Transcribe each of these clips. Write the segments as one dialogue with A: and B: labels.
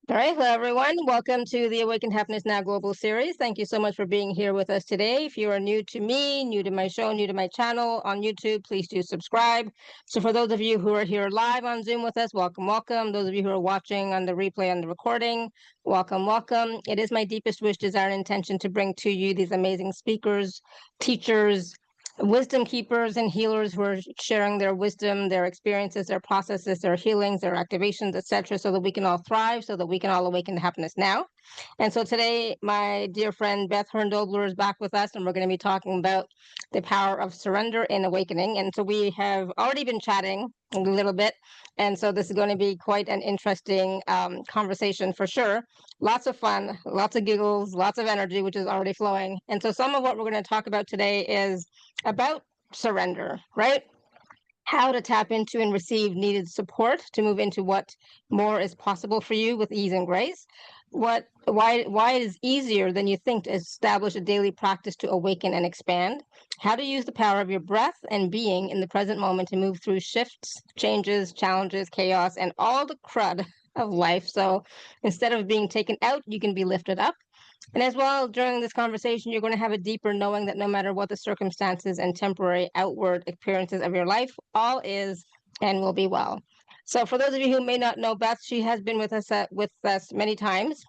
A: All right, hello everyone. Welcome to the Awaken Happiness Now Global Series. Thank you so much for being here with us today. If you are new to me, new to my show, new to my channel on YouTube, please do subscribe. So for those of you who are here live on Zoom with us, welcome, welcome. Those of you who are watching on the replay, on the recording, welcome, welcome. It is my deepest wish, desire, and intention to bring to you these amazing speakers, teachers, wisdom keepers and healers who are sharing their wisdom, their experiences, their processes, their healings, their activations, etc., so that we can all thrive, so that we can all awaken to happiness now. And so today, my dear friend Beth Herndobler is back with us, and we're going to be talking about the power of surrender and awakening. And so we have already been chatting a little bit, and so this is going to be quite an interesting conversation for sure. Lots of fun, lots of giggles, lots of energy, which is already flowing. And so some of what we're going to talk about today is about surrender, right? How to tap into and receive needed support to move into what more is possible for you with ease and grace. Why it is easier than you think to establish a daily practice to awaken and expand. How to use the power of your breath and being in the present moment to move through shifts, changes, challenges, chaos, and all the crud of life. So instead of being taken out, you can be lifted up. And as well, during this conversation, you're going to have a deeper knowing that no matter what the circumstances and temporary outward appearances of your life, all is and will be well. So for those of you who may not know Beth, she has been with us many times,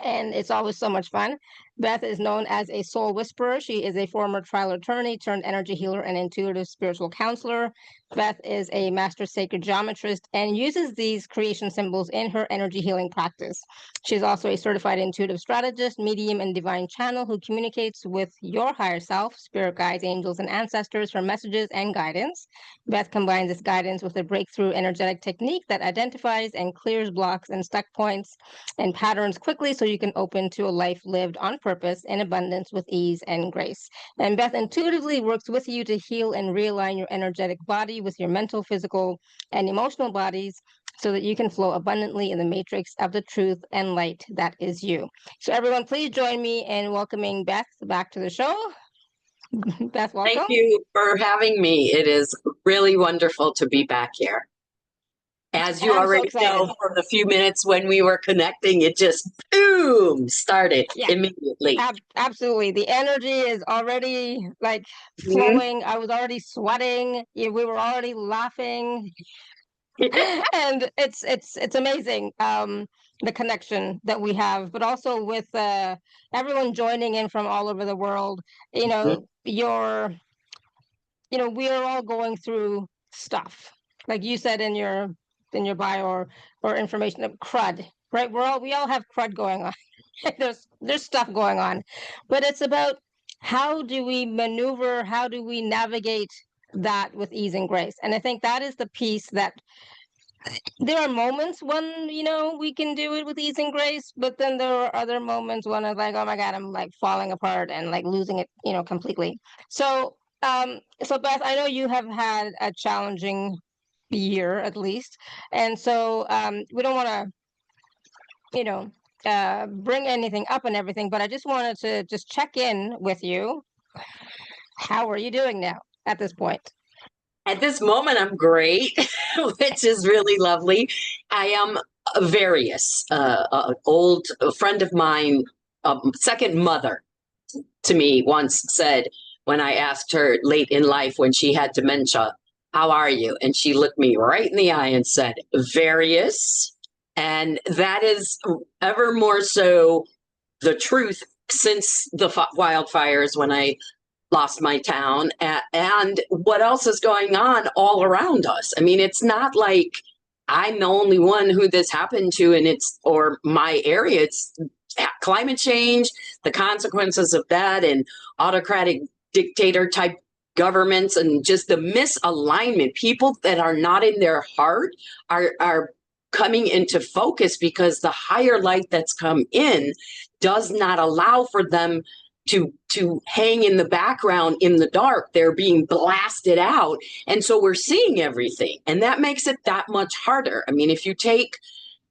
A: and it's always so much fun. Beth is known as a soul whisperer. She is a former trial attorney turned energy healer and intuitive spiritual counselor. Beth is a master sacred geometrist and uses these creation symbols in her energy healing practice. She's also a certified intuitive strategist, medium, and divine channel who communicates with your higher self, spirit guides, angels, and ancestors for messages and guidance. Beth combines this guidance with a breakthrough energetic technique that identifies and clears blocks and stuck points and patterns quickly so you can open to a life lived on purpose in abundance with ease and grace. And Beth intuitively works with you to heal and realign your energetic body with your mental, physical, and emotional bodies so that you can flow abundantly in the matrix of the truth and light that is you. So everyone, please join me in welcoming Beth back to the show. Beth, welcome.
B: Thank you for having me. It is really wonderful to be back here. As you already know, from the few minutes when we were connecting, it just boom started immediately.
A: Absolutely. The energy is already like flowing. I was already sweating. We were already laughing. And it's amazing, the connection that we have, but also with everyone joining in from all over the world. We are all going through stuff, like you said in your bio or information of crud, right? We all have crud going on. There's stuff going on, but it's about how do we maneuver, how do we navigate that with ease and grace. And I think that is the piece that there are moments when we can do it with ease and grace, but then there are other moments when it's like, oh my god, I'm like falling apart and like losing it completely. So Beth, I know you have had a challenging year at least, and so we don't want to bring anything up and everything, but I just wanted to just check in with you. How are you doing now at this point?
B: At this moment, I'm great, which is really lovely. I am various. An old friend of mine, second mother to me, once said when I asked her late in life when she had dementia, how are you? And she looked me right in the eye and said, various. And that is ever more so the truth since the wildfires when I lost my town, and what else is going on all around us. I mean, it's not like I'm the only one who this happened to, or my area. It's climate change, the consequences of that, and autocratic dictator type governments, and just the misalignment. People that are not in their heart are coming into focus because the higher light that's come in does not allow for them to hang in the background in the dark. They're being blasted out. And so we're seeing everything. And that makes it that much harder. I mean, if you take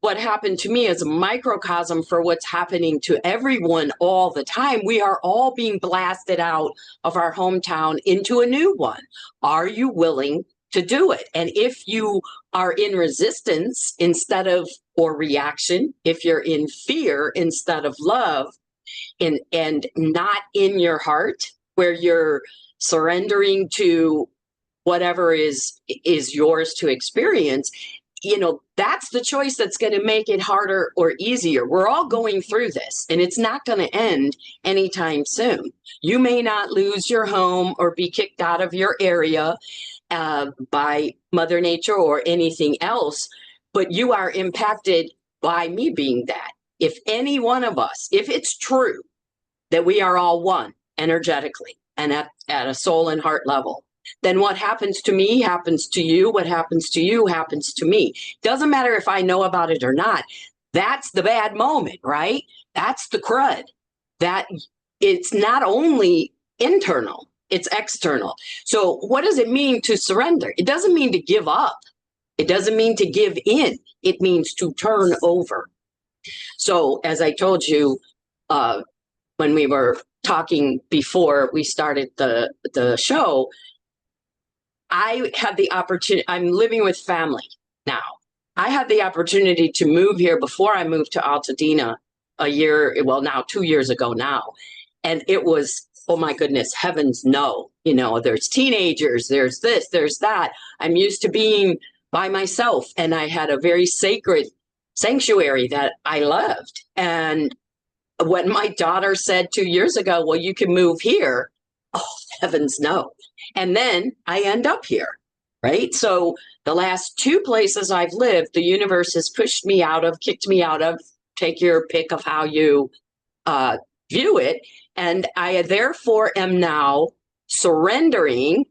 B: what happened to me as a microcosm for what's happening to everyone all the time, we are all being blasted out of our hometown into a new one. Are you willing to do it. And if you are in resistance or reaction, if you're in fear instead of love, and not in your heart, where you're surrendering to whatever is yours to experience, that's the choice that's going to make it harder or easier. We're all going through this, and it's not going to end anytime soon. You may not lose your home or be kicked out of your area by Mother Nature or anything else, but you are impacted by me being that. If any one of us, if it's true that we are all one energetically and at a soul and heart level, then what happens to me happens to you. What happens to you happens to me. Doesn't matter if I know about it or not. That's the bad moment, right? That's the crud. That it's not only internal, it's external. So what does it mean to surrender? It doesn't mean to give up. It doesn't mean to give in. It means to turn over. So as I told you, when we were talking before we started the show, I had the opportunity, I'm living with family now. I had the opportunity to move here before I moved to Altadena now 2 years ago now. And it was, oh my goodness, heavens no. There's teenagers, there's this, there's that. I'm used to being by myself, and I had a very sacred sanctuary that I loved. And when my daughter said 2 years ago, well, you can move here, oh, heavens no. And then I end up here, right? So the last 2 places I've lived, the universe has pushed me out of, kicked me out of, take your pick of how you view it. And I therefore am now surrendering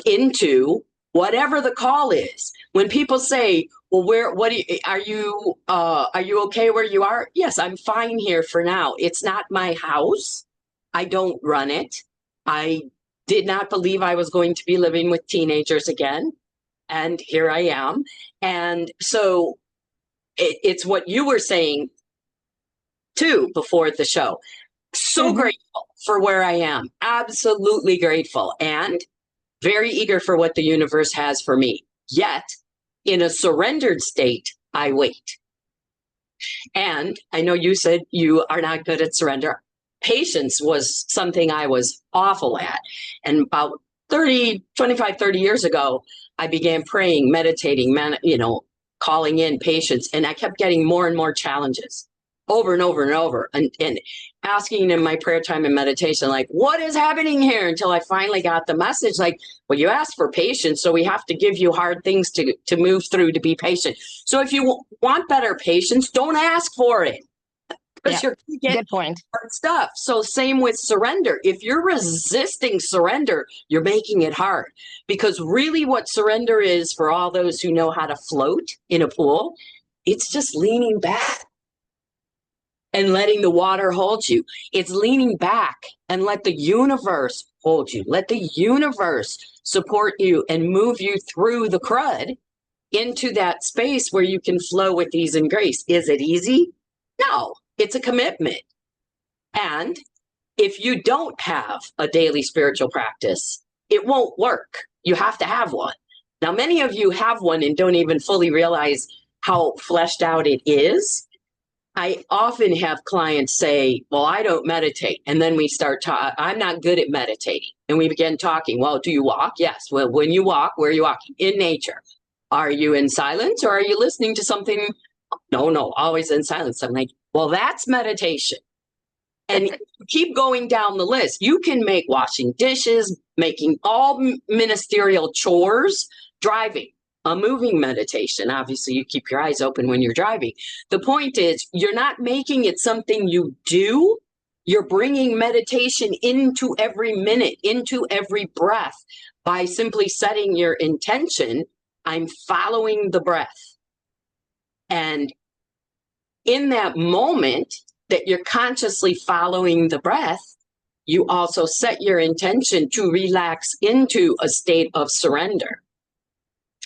B: into whatever the call is. When people say, well, are you okay where you are? Yes, I'm fine here for now. It's not my house. I don't run it. I did not believe I was going to be living with teenagers again. And here I am. And so it's what you were saying too before the show. So grateful for where I am. Absolutely grateful. And very eager for what the universe has for me. Yet, in a surrendered state, I wait. And I know you said you are not good at surrender. Patience was something I was awful at. And about 30 years ago, I began praying, meditating, calling in patience. And I kept getting more and more challenges over and over and over, and asking in my prayer time and meditation, like, what is happening here? Until I finally got the message, like, well, you asked for patience, so we have to give you hard things to move through to be patient. So if you want better patience, don't ask for it. Because you're going to get
A: good point.
B: hard stuff. So same with surrender. If you're resisting surrender, you're making it hard. Because really what surrender is, for all those who know how to float in a pool, it's just leaning back and letting the water hold you. It's leaning back and let the universe hold you. Let the universe support you and move you through the crud into that space where you can flow with ease and grace. Is it easy? No, it's a commitment. And if you don't have a daily spiritual practice, it won't work. You have to have one. Now, many of you have one and don't even fully realize how fleshed out it is. I often have clients say, well, I don't meditate. And then we start talking, I'm not good at meditating. And we begin talking, well, do you walk? Yes. Well, when you walk, where are you walking? In nature. Are you in silence or are you listening to something? No, always in silence. I'm like, well, that's meditation. And keep going down the list. You can make washing dishes, making all ministerial chores, driving. A moving meditation. Obviously, you keep your eyes open when you're driving. The point is, you're not making it something you do. You're bringing meditation into every minute, into every breath, by simply setting your intention. I'm following the breath. And in that moment that you're consciously following the breath, you also set your intention to relax into a state of surrender.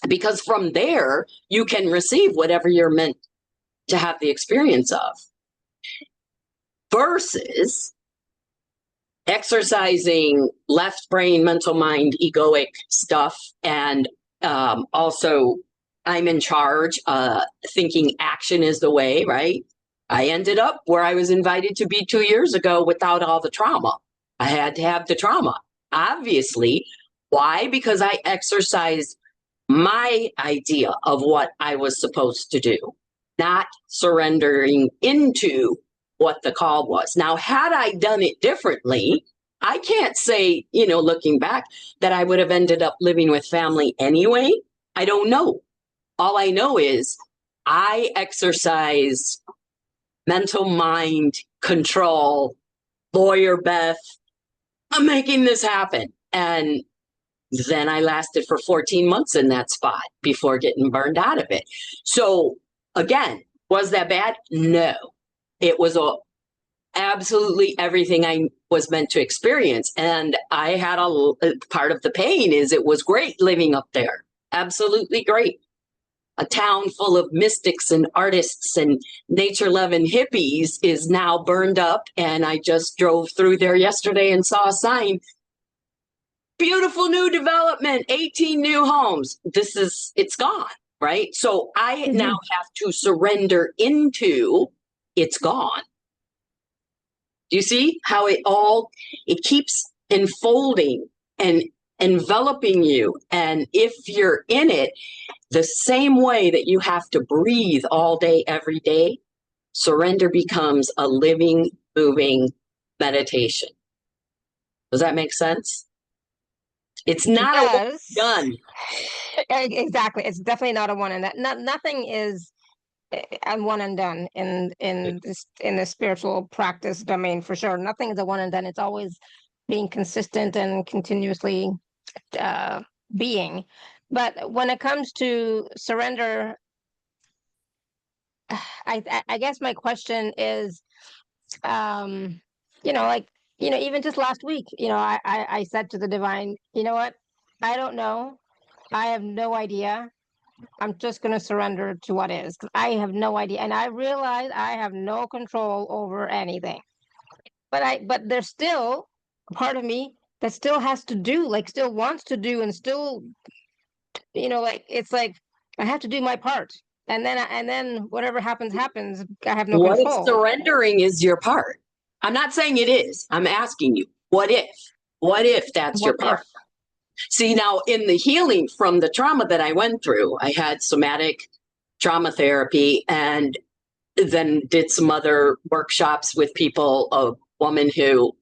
B: Because from there, you can receive whatever you're meant to have the experience of. Versus exercising left brain, mental mind, egoic stuff and Also, I'm in charge, thinking action is the way, right? I ended up where I was invited to be 2 years ago without all the trauma. I had to have the trauma, obviously. Why? Because I exercised my idea of what I was supposed to do, not surrendering into what the call was. Now, had I done it differently, I can't say, looking back, that I would have ended up living with family anyway. I don't know. All I know is I exercise mental mind control, lawyer Beth, I'm making this happen. And then I lasted for 14 months in that spot before getting burned out of it. So again, was that bad? No. It was absolutely everything I was meant to experience. And I had a part of the pain is it was great living up there. Absolutely great. A town full of mystics and artists and nature-loving hippies is now burned up. And I just drove through there yesterday and saw a sign. Beautiful new development, 18 new homes. It's gone, right? So I now have to surrender into it's gone. Do you see how it keeps enfolding and enveloping you? And if you're in it, the same way that you have to breathe all day, every day, surrender becomes a living, moving meditation. Does that make sense? It's not a one and done.
A: Exactly. It's definitely not a one and done. Nothing is a one and done in the spiritual practice domain, for sure. Nothing is a one and done. It's always being consistent and continuously being. But when it comes to surrender, I guess my question is, even just last week, I said to the divine, you know what? I don't know. I have no idea. I'm just going to surrender to what is, because I have no idea. And I realize I have no control over anything. But there's still a part of me that still has to do, like still wants to do, and still, it's like I have to do my part. And then whatever happens. I have no
B: What if
A: control.
B: surrendering is your part? I'm not saying it is. I'm asking you, what if? What if that's your part? See, now in the healing from the trauma that I went through, I had somatic trauma therapy and then did some other workshops with people, a woman who,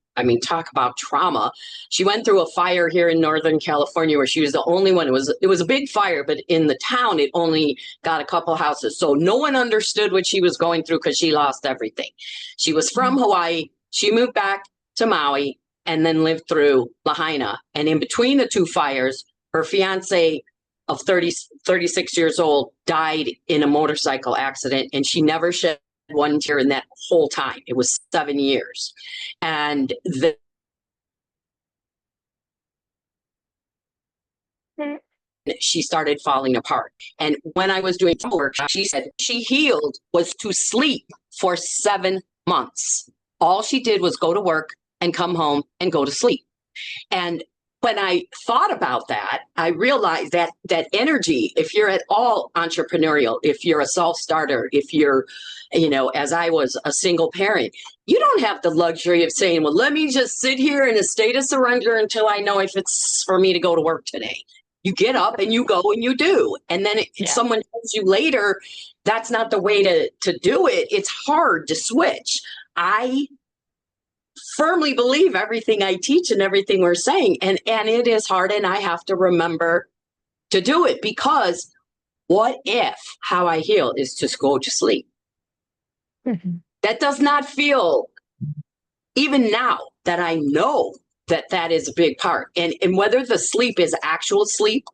B: talk about trauma. She went through a fire here in Northern California where she was the only one. It was a big fire, but in the town, it only got a couple houses. So no one understood what she was going through because she lost everything. She was from Hawaii. She moved back to Maui and then lived through Lahaina. And in between the two fires, her fiance of 36 years old died in a motorcycle accident, and she never shed one tear in that whole time. It was 7 years. And she started falling apart. And when I was doing work, she said she healed was to sleep for 7 months. All she did was go to work and come home and go to sleep. And when I thought about that, I realized that energy, if you're at all entrepreneurial, if you're a self-starter, if you're, as I was a single parent, you don't have the luxury of saying, well, let me just sit here in a state of surrender until I know if it's for me to go to work today. You get up and you go and you do. And then someone tells you later, that's not the way to do it. It's hard to switch. I firmly believe everything I teach and everything we're saying. And it is hard. And I have to remember to do it, because what if how I heal is just go to sleep? That does not feel, even now that I know that is a big part. And whether the sleep is actual sleep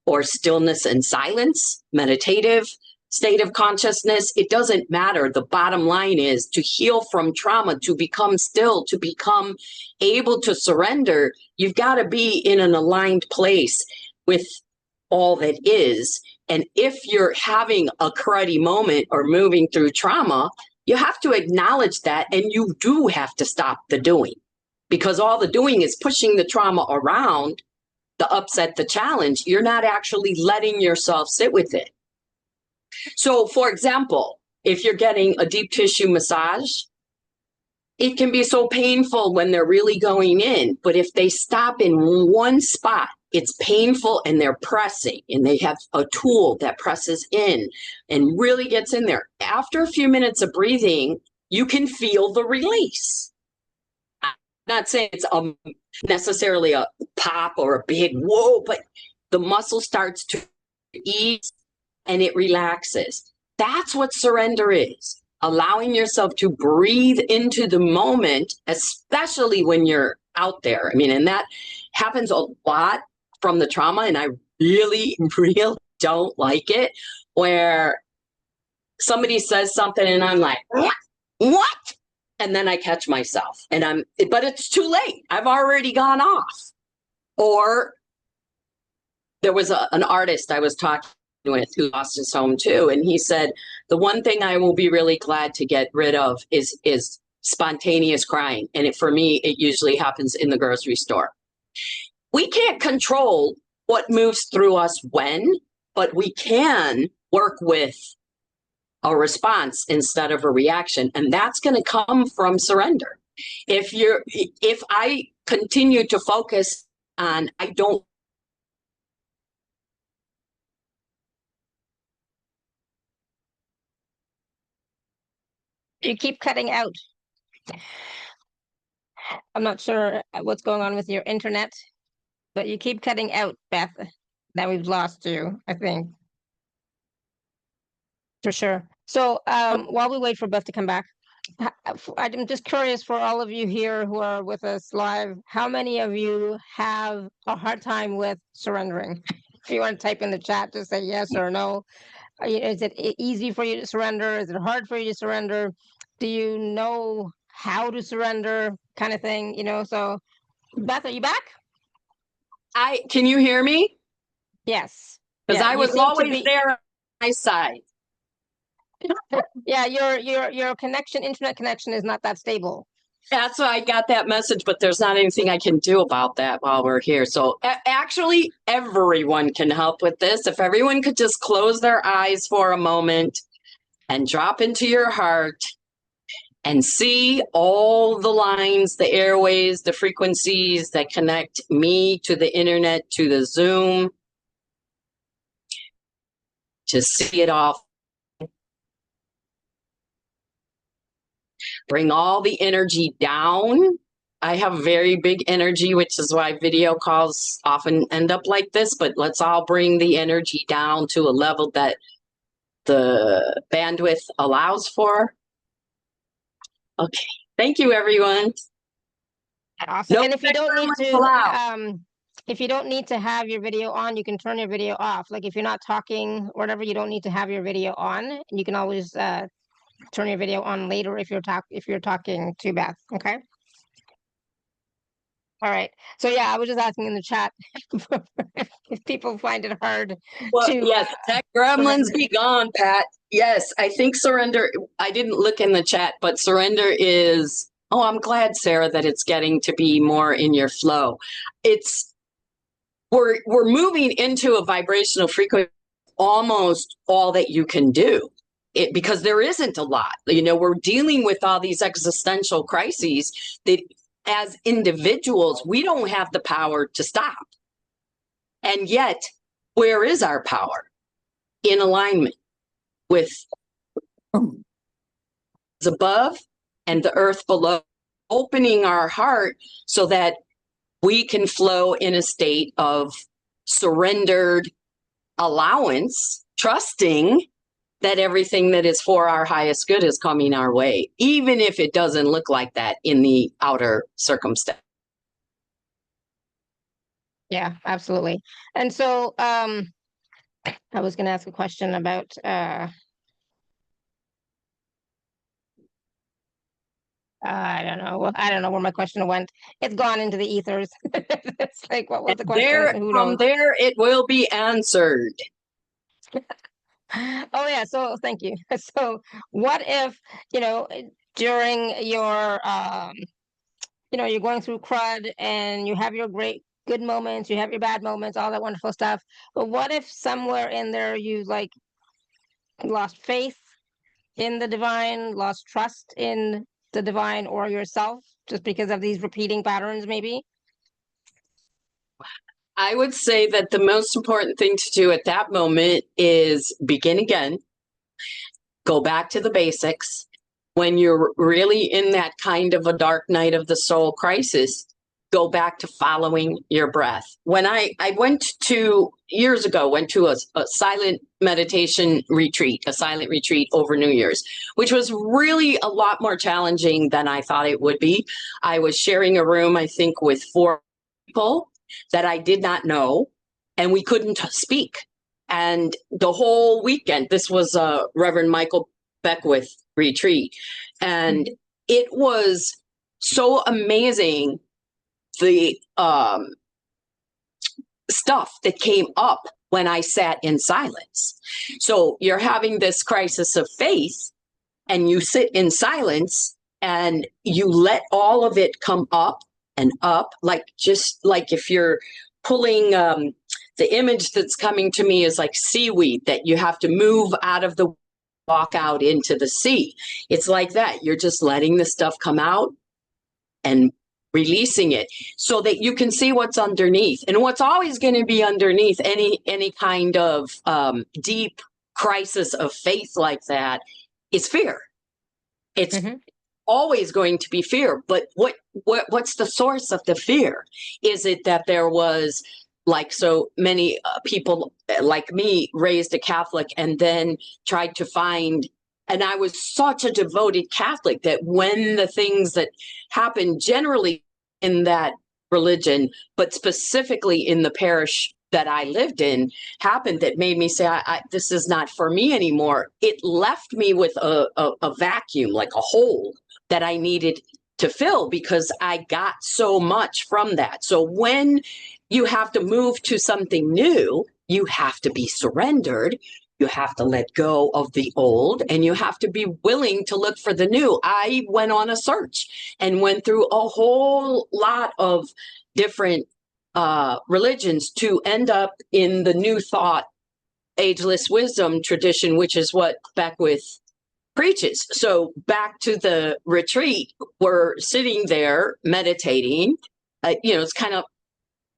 B: or stillness and silence, meditative state of consciousness, it doesn't matter. The bottom line is to heal from trauma, to become still, to become able to surrender. You've got to be in an aligned place with all that is. And if you're having a cruddy moment or moving through trauma, you have to acknowledge that, and you do have to stop the doing, because all the doing is pushing the trauma around the upset, the challenge, you're not actually letting yourself sit with it. So, for example, if you're getting a deep tissue massage, it can be so painful when they're really going in. But if they stop in one spot, it's painful and they're pressing, and they have a tool that presses in and really gets in there. After a few minutes of breathing, you can feel the release. I'm not saying it's necessarily a pop or a big whoa, but the muscle starts to ease and it relaxes. That's what surrender is. Allowing yourself to breathe into the moment, especially when you're out there. I mean, and that happens a lot from the trauma, and I really, really don't like it, where somebody says something and I'm like, what? And then I catch myself but it's too late. I've already gone off. Or there was an artist I was talking with who lost his home too, and he said, the one thing I will be really glad to get rid of is spontaneous crying. And for me, it usually happens in the grocery store. We can't control what moves through us when, but we can work with a response instead of a reaction. And that's going to come from surrender. If I continue to focus on, I don't.
A: You keep cutting out. I'm not sure what's going on with your internet, but you keep cutting out, Beth. Now we've lost you, I think. For sure. So while we wait for Beth to come back, I'm just curious for all of you here who are with us live, how many of you have a hard time with surrendering? If you want to type in the chat, just say yes or no. Is it easy for you to surrender? Is it hard for you to surrender? Do you know how to surrender, kind of thing? So Beth, are you back?
B: Can you hear me?
A: Yes.
B: Because
A: Yeah,
B: I was always there on my side.
A: Yeah, your internet connection is not that stable.
B: That's why I got that message, but there's not anything I can do about that while we're here. So actually, everyone can help with this. If everyone could just close their eyes for a moment and drop into your heart and see all the lines, the airways, the frequencies that connect me to the internet, to the Zoom, to see it all. Bring all the energy down. I have very big energy, which is why video calls often end up like this, but let's all bring the energy down to a level that the bandwidth allows for. Okay. Thank you, everyone.
A: Awesome. And if you don't need to have your video on, you can turn your video off. Like if you're not talking or whatever, you don't need to have your video on. And you can always turn your video on later if you're talking to Beth. Okay. All right. So yeah, I was just asking in the chat if people find it hard to.
B: Yes, tech gremlins be gone, Pat. Yes, I think surrender. I didn't look in the chat, but surrender is. Oh, I'm glad, Sarah, that it's getting to be more in your flow. We're moving into a vibrational frequency, almost all that you can do. Because there isn't a lot. We're dealing with all these existential crises that as individuals, we don't have the power to stop. And yet, where is our power? In alignment with above and the earth below, opening our heart so that we can flow in a state of surrendered allowance, trusting that everything that is for our highest good is coming our way, even if it doesn't look like that in the outer circumstance.
A: Yeah, absolutely. And so I was going to ask a question about I don't know where my question went. It's gone into the ethers. It's like, what was the question?
B: From there, it will be answered.
A: Oh yeah, so thank you. So what if, during your you're going through crud and you have your great good moments, you have your bad moments, all that wonderful stuff. But what if somewhere in there you like lost faith in the divine, lost trust in the divine or yourself just because of these repeating patterns, maybe?
B: I would say that the most important thing to do at that moment is begin again, go back to the basics. When you're really in that kind of a dark night of the soul crisis, go back to following your breath. When I went to, years ago, went to a silent meditation retreat, a silent retreat over New Year's, which was really a lot more challenging than I thought it would be. I was sharing a room, I think, with 4 people that I did not know, and we couldn't speak. And the whole weekend, this was a Reverend Michael Beckwith retreat, and it was so amazing, the stuff that came up when I sat in silence. So you're having this crisis of faith, and you sit in silence and you let all of it come up and up, like just like if you're pulling the image that's coming to me is like seaweed that you have to move out of the, walk out into the sea. It's like that. You're just letting the stuff come out and releasing it so that you can see what's underneath. And what's always going to be underneath any kind of deep crisis of faith like that is fear. It's always going to be fear. But what's the source of the fear? Is it that there was, like so many people like me, raised a Catholic and then tried to find, and I was such a devoted Catholic that when the things that happened generally in that religion, but specifically in the parish that I lived in, happened, that made me say, this is not for me anymore. It left me with a vacuum, like a hole that I needed to fill, because I got so much from that. So when you have to move to something new, you have to be surrendered. You have to let go of the old, and you have to be willing to look for the new. I went on a search and went through a whole lot of different religions to end up in the New Thought, ageless wisdom tradition, which is what Beckwith preaches. So back to the retreat, we're sitting there meditating. It's kind of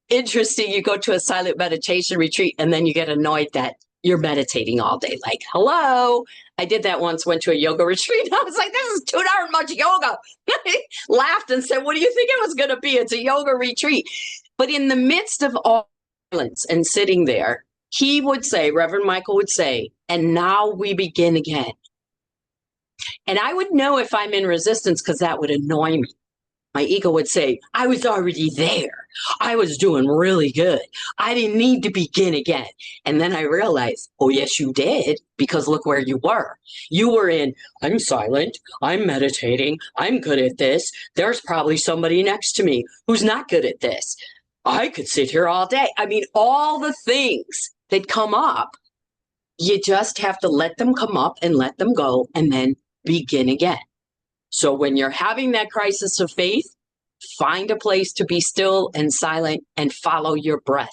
B: interesting. You go to a silent meditation retreat and then you get annoyed that you're meditating all day. Like, hello. I did that once, went to a yoga retreat. I was like, this is too darn much yoga. Laughed and said, what do you think it was going to be? It's a yoga retreat. But in the midst of all silence and sitting there, he would say, Reverend Michael would say, and now we begin again. And I would know if I'm in resistance, because that would annoy me. My ego would say, I was already there. I was doing really good. I didn't need to begin again. And then I realized, oh, yes, you did, because look where you were. You were in, I'm silent, I'm meditating, I'm good at this. There's probably somebody next to me who's not good at this. I could sit here all day. I mean, all the things that come up, you just have to let them come up and let them go and then begin again. So when you're having that crisis of faith, find a place to be still and silent and follow your breath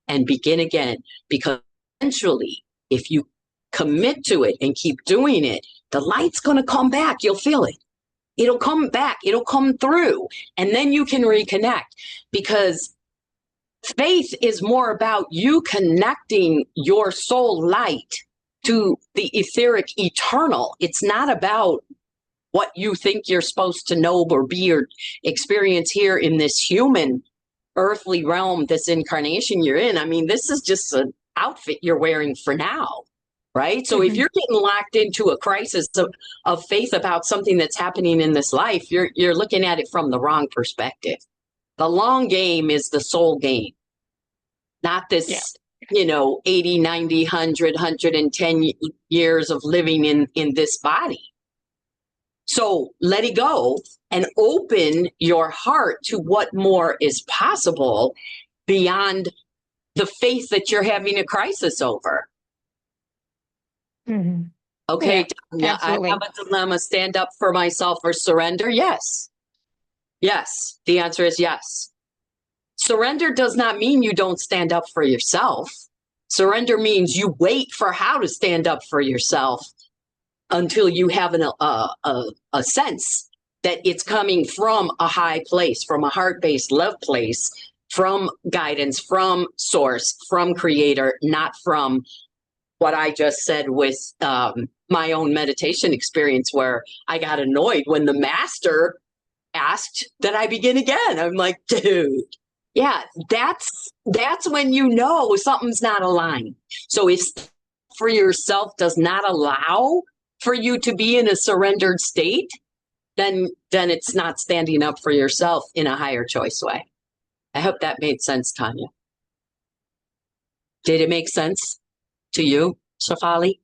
B: and begin again. Because eventually, if you commit to it and keep doing it, the light's going to come back. You'll feel it. It'll come back. It'll come through. And then you can reconnect, because faith is more about you connecting your soul light to the etheric eternal. It's not about what you think you're supposed to know or be or experience here in this human earthly realm, this incarnation you're in. I mean, this is just an outfit you're wearing for now, right? So if you're getting locked into a crisis of faith about something that's happening in this life, you're looking at it from the wrong perspective. The long game is the soul game, not this, 80, 90, 100, 110 years of living in this body. So let it go and open your heart to what more is possible beyond the faith that you're having a crisis over. Okay, yeah, I have a dilemma. Stand up for myself or surrender? Yes. Yes. The answer is yes. Surrender does not mean you don't stand up for yourself. Surrender means you wait for how to stand up for yourself until you have a sense that it's coming from a high place, from a heart-based love place, from guidance, from source, from creator, not from what I just said with my own meditation experience, where I got annoyed when the master asked that I begin again. I'm like, dude, yeah, that's when you know something's not aligned. So if for yourself does not allow for you to be in a surrendered state, then it's not standing up for yourself in a higher choice way. I hope that made sense, Tanya. Did it make sense to you, Shefali?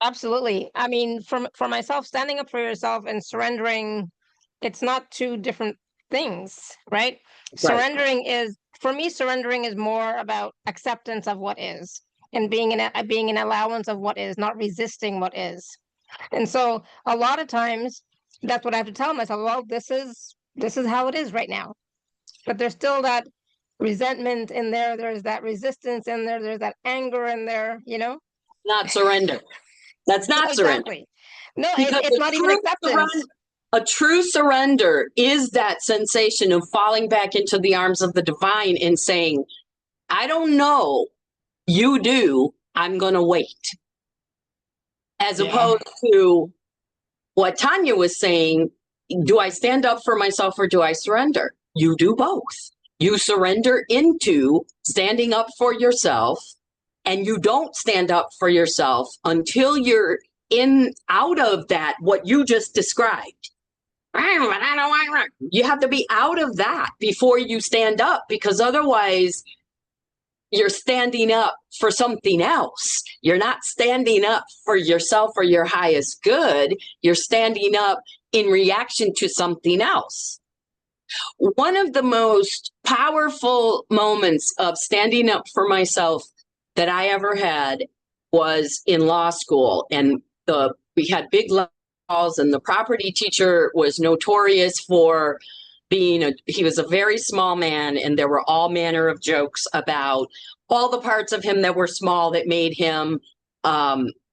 A: Absolutely. I mean, for myself, standing up for yourself and surrendering, it's not two different things, right? Surrendering is, for me, surrendering is more about acceptance of what is, and being an allowance of what is, not resisting what is. And so a lot of times that's what I have to tell myself. Well, this is how it is right now. But there's still that resentment in there. There's that resistance in there. There's that anger in there, you know?
B: Not surrender. That's not surrender.
A: Exactly. No,
B: Because
A: it's not even acceptance.
B: A true surrender is that sensation of falling back into the arms of the divine and saying, I don't know, you do, I'm going to wait. As opposed to what Tanya was saying, do I stand up for myself or do I surrender? You do both. You surrender into standing up for yourself, and you don't stand up for yourself until you're out of that, what you just described. You have to be out of that before you stand up, because otherwise you're standing up for something else. You're not standing up for yourself or your highest good. You're standing up in reaction to something else. One of the most powerful moments of standing up for myself that I ever had was in law school. And we had big laws, and the property teacher was notorious for he was a very small man, and there were all manner of jokes about all the parts of him that were small that made him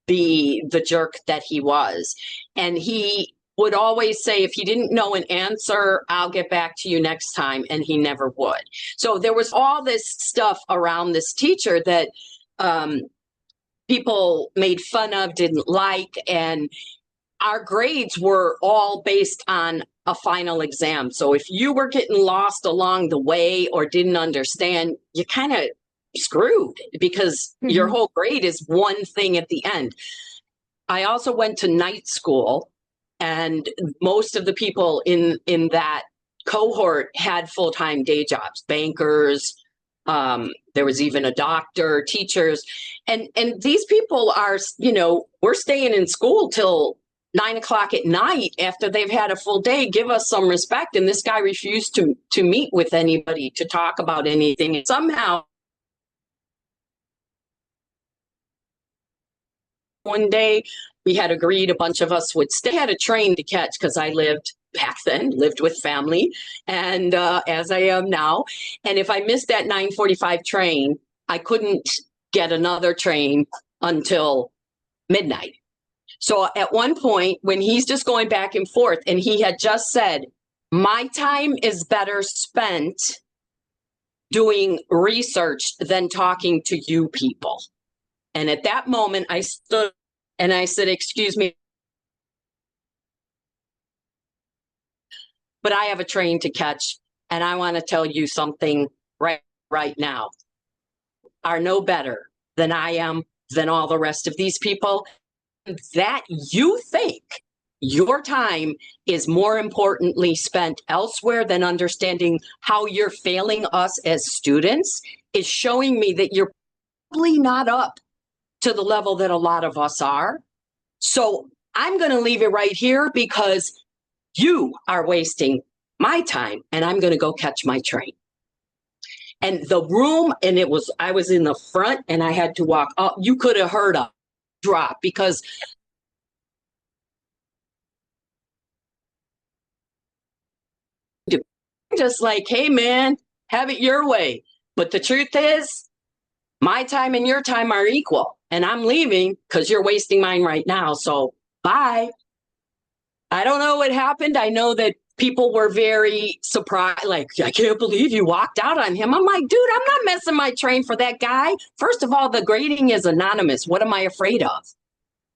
B: be the jerk that he was. And he would always say, if you didn't know an answer, I'll get back to you next time. And he never would. So there was all this stuff around this teacher that people made fun of, didn't like, and our grades were all based on a final exam. So if you were getting lost along the way or didn't understand, you kind of screwed, because your whole grade is one thing at the end. I also went to night school, and most of the people in that cohort had full-time day jobs, bankers. There was even a doctor, teachers, and these people are, we're staying in school till 9 o'clock at night after they've had a full day. Give us some respect. And this guy refused to meet with anybody, to talk about anything. And somehow one day we had agreed a bunch of us would stay. I had a train to catch, because I lived with family, and as I am now. And if I missed that 9:45 train, I couldn't get another train until midnight. So at one point, when he's just going back and forth, and he had just said, my time is better spent doing research than talking to you people. And at that moment, I stood and I said, excuse me, but I have a train to catch, and I want to tell you something right now. Are no better than I am, than all the rest of these people. That you think your time is more importantly spent elsewhere than understanding how you're failing us as students is showing me that you're probably not up to the level that a lot of us are. So I'm going to leave it right here, because you are wasting my time, and I'm going to go catch my train. And the room, and I was in the front, and I had to walk up. You could have heard a drop, because just like, hey man, Have it your way. But the truth is, my time and your time are equal. And I'm leaving because you're wasting mine right now. So bye. I don't know what happened. I know that people were very surprised. Like, I can't believe you walked out on him. I'm like, dude, I'm not messing my train for that guy. First of all, the grading is anonymous. What am I afraid of?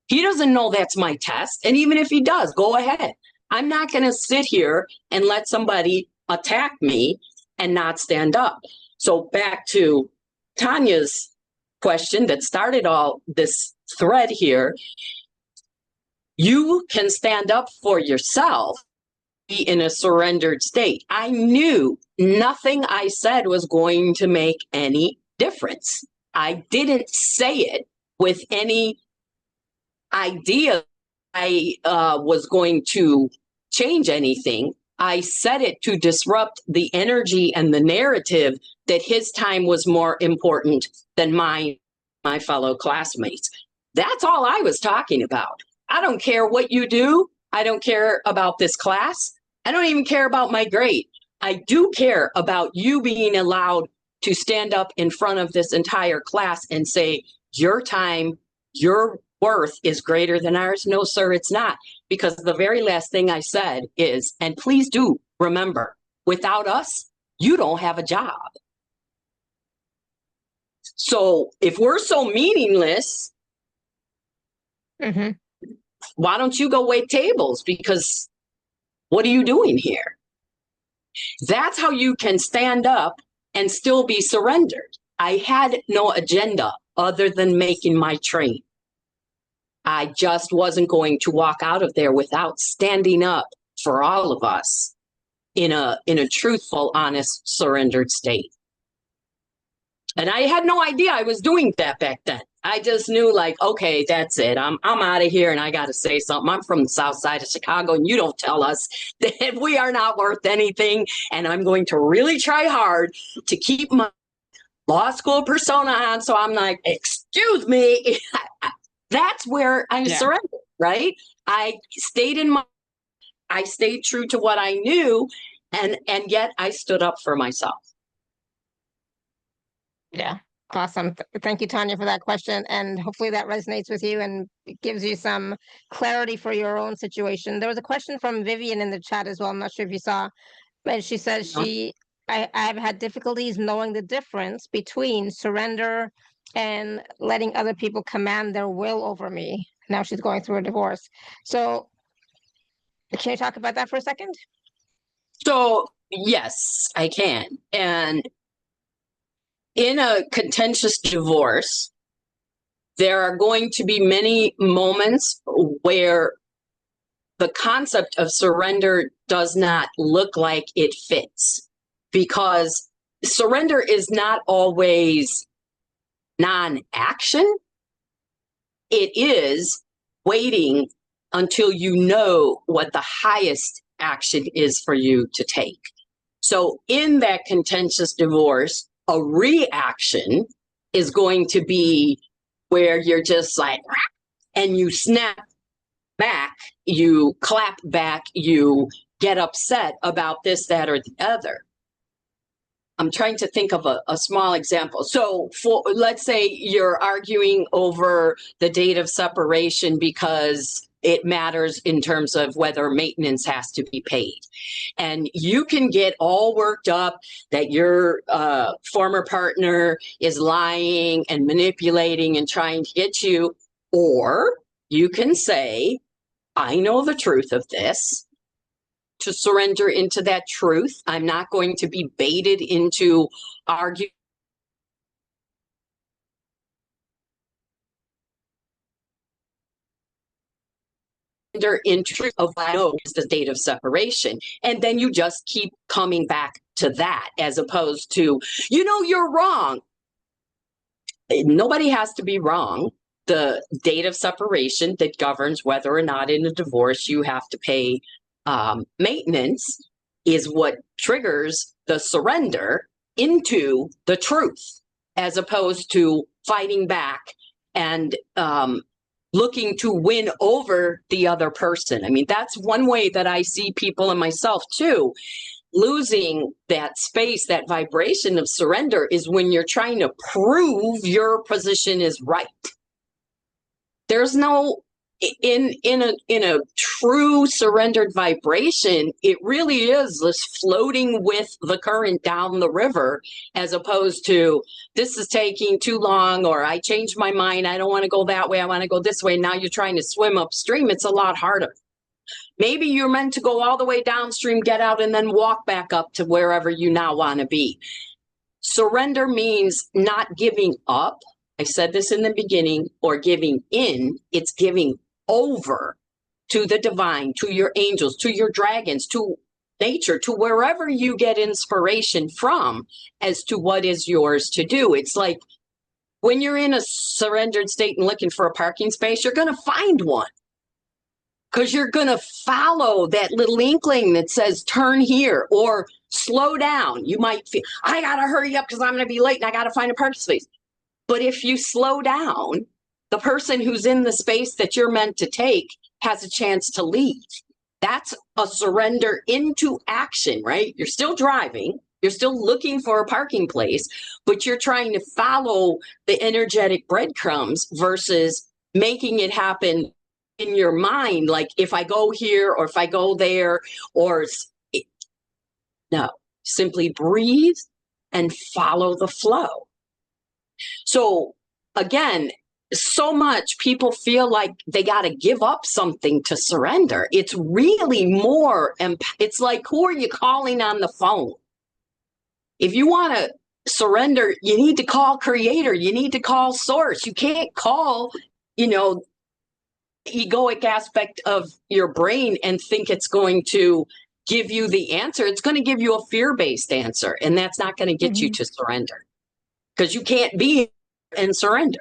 B: He doesn't know that's my test. And even if he does, go ahead. I'm not going to sit here and let somebody attack me and not stand up. So back to Tanya's question that started all this thread here. You can stand up for yourself, be in a surrendered state. I knew nothing I said was going to make any difference. I didn't say it with any idea I was going to change anything. I said it to disrupt the energy and the narrative that his time was more important than my fellow classmates. That's all I was talking about. I don't care what you do. I don't care about this class. I don't even care about my grade. I do care about you being allowed to stand up in front of this entire class and say, your time, your worth is greater than ours. No, sir, it's not. Because the very last thing I said is, and please do remember, without us, you don't have a job. So if we're so meaningless, why don't you go wait tables? Because what are you doing here? That's how you can stand up and still be surrendered. I had no agenda other than making my train. I just wasn't going to walk out of there without standing up for all of us in a truthful, honest, surrendered state. And I had no idea I was doing that back then. I just knew, like, okay, that's it. I'm out of here and I got to say something. I'm from the south side of Chicago and you don't tell us that we are not worth anything. And I'm going to really try hard to keep my law school persona on. So I'm like, excuse me. That's where I surrendered, right? I stayed true to what I knew, and yet I stood up for myself.
A: Yeah, awesome. Thank you, Tanya, for that question. And hopefully that resonates with you and gives you some clarity for your own situation. There was a question from Vivian in the chat as well. I'm not sure if you saw, but she says I've had difficulties knowing the difference between surrender and letting other people command their will over me. Now she's going through a divorce. So can you talk about that for a second?
B: So yes, I can. And in a contentious divorce, there are going to be many moments where the concept of surrender does not look like it fits, because surrender is not always non-action. It is waiting until you know what the highest action is for you to take. So in that contentious divorce, a reaction is going to be where you're just like, and you snap back, you clap back, you get upset about this, that, or the other. I'm trying to think of a small example. So let's say you're arguing over the date of separation because it matters in terms of whether maintenance has to be paid. And you can get all worked up that your former partner is lying and manipulating and trying to get you. Or you can say, I know the truth of this. To surrender into that truth. I'm not going to be baited into arguing. In truth of what I know is the date of separation. And then you just keep coming back to that, as opposed to, you're wrong. Nobody has to be wrong. The date of separation that governs whether or not in a divorce you have to pay maintenance is what triggers the surrender into the truth, as opposed to fighting back and looking to win over the other person. I mean, that's one way that I see people and myself too. losing that space, that vibration of surrender is when you're trying to prove your position is right. There's no, in a true surrendered vibration, it really is this floating with the current down the river, as opposed to this is taking too long, or I changed my mind, I don't want to go that way, I want to go this way. Now you're trying to swim upstream. It's a lot harder. Maybe you're meant to go all the way downstream, get out, and then walk back up to wherever you now want to be. Surrender means not giving up. I said this in the beginning, or giving in. It's giving over to the divine, to your angels, to your dragons, to nature, to wherever you get inspiration from as to what is yours to do. It's like when you're in a surrendered state and looking for a parking space, you're going to find one, because you're going to follow that little inkling that says turn here or slow down. You might feel, I got to hurry up because I'm going to be late and I got to find a parking space. But if you slow down, the person who's in the space that you're meant to take has a chance to leave. That's a surrender into action, right? You're still driving. You're still looking for a parking place, but you're trying to follow the energetic breadcrumbs versus making it happen in your mind. Like if I go here or if I go there, or no, simply breathe and follow the flow. So again, so much people feel like they got to give up something to surrender. It's really more, it's like, who are you calling on the phone? If you want to surrender, you need to call creator. You need to call source. You can't call, egoic aspect of your brain and think it's going to give you the answer. It's going to give you a fear-based answer, and that's not going to get you to surrender, because you can't be and surrender.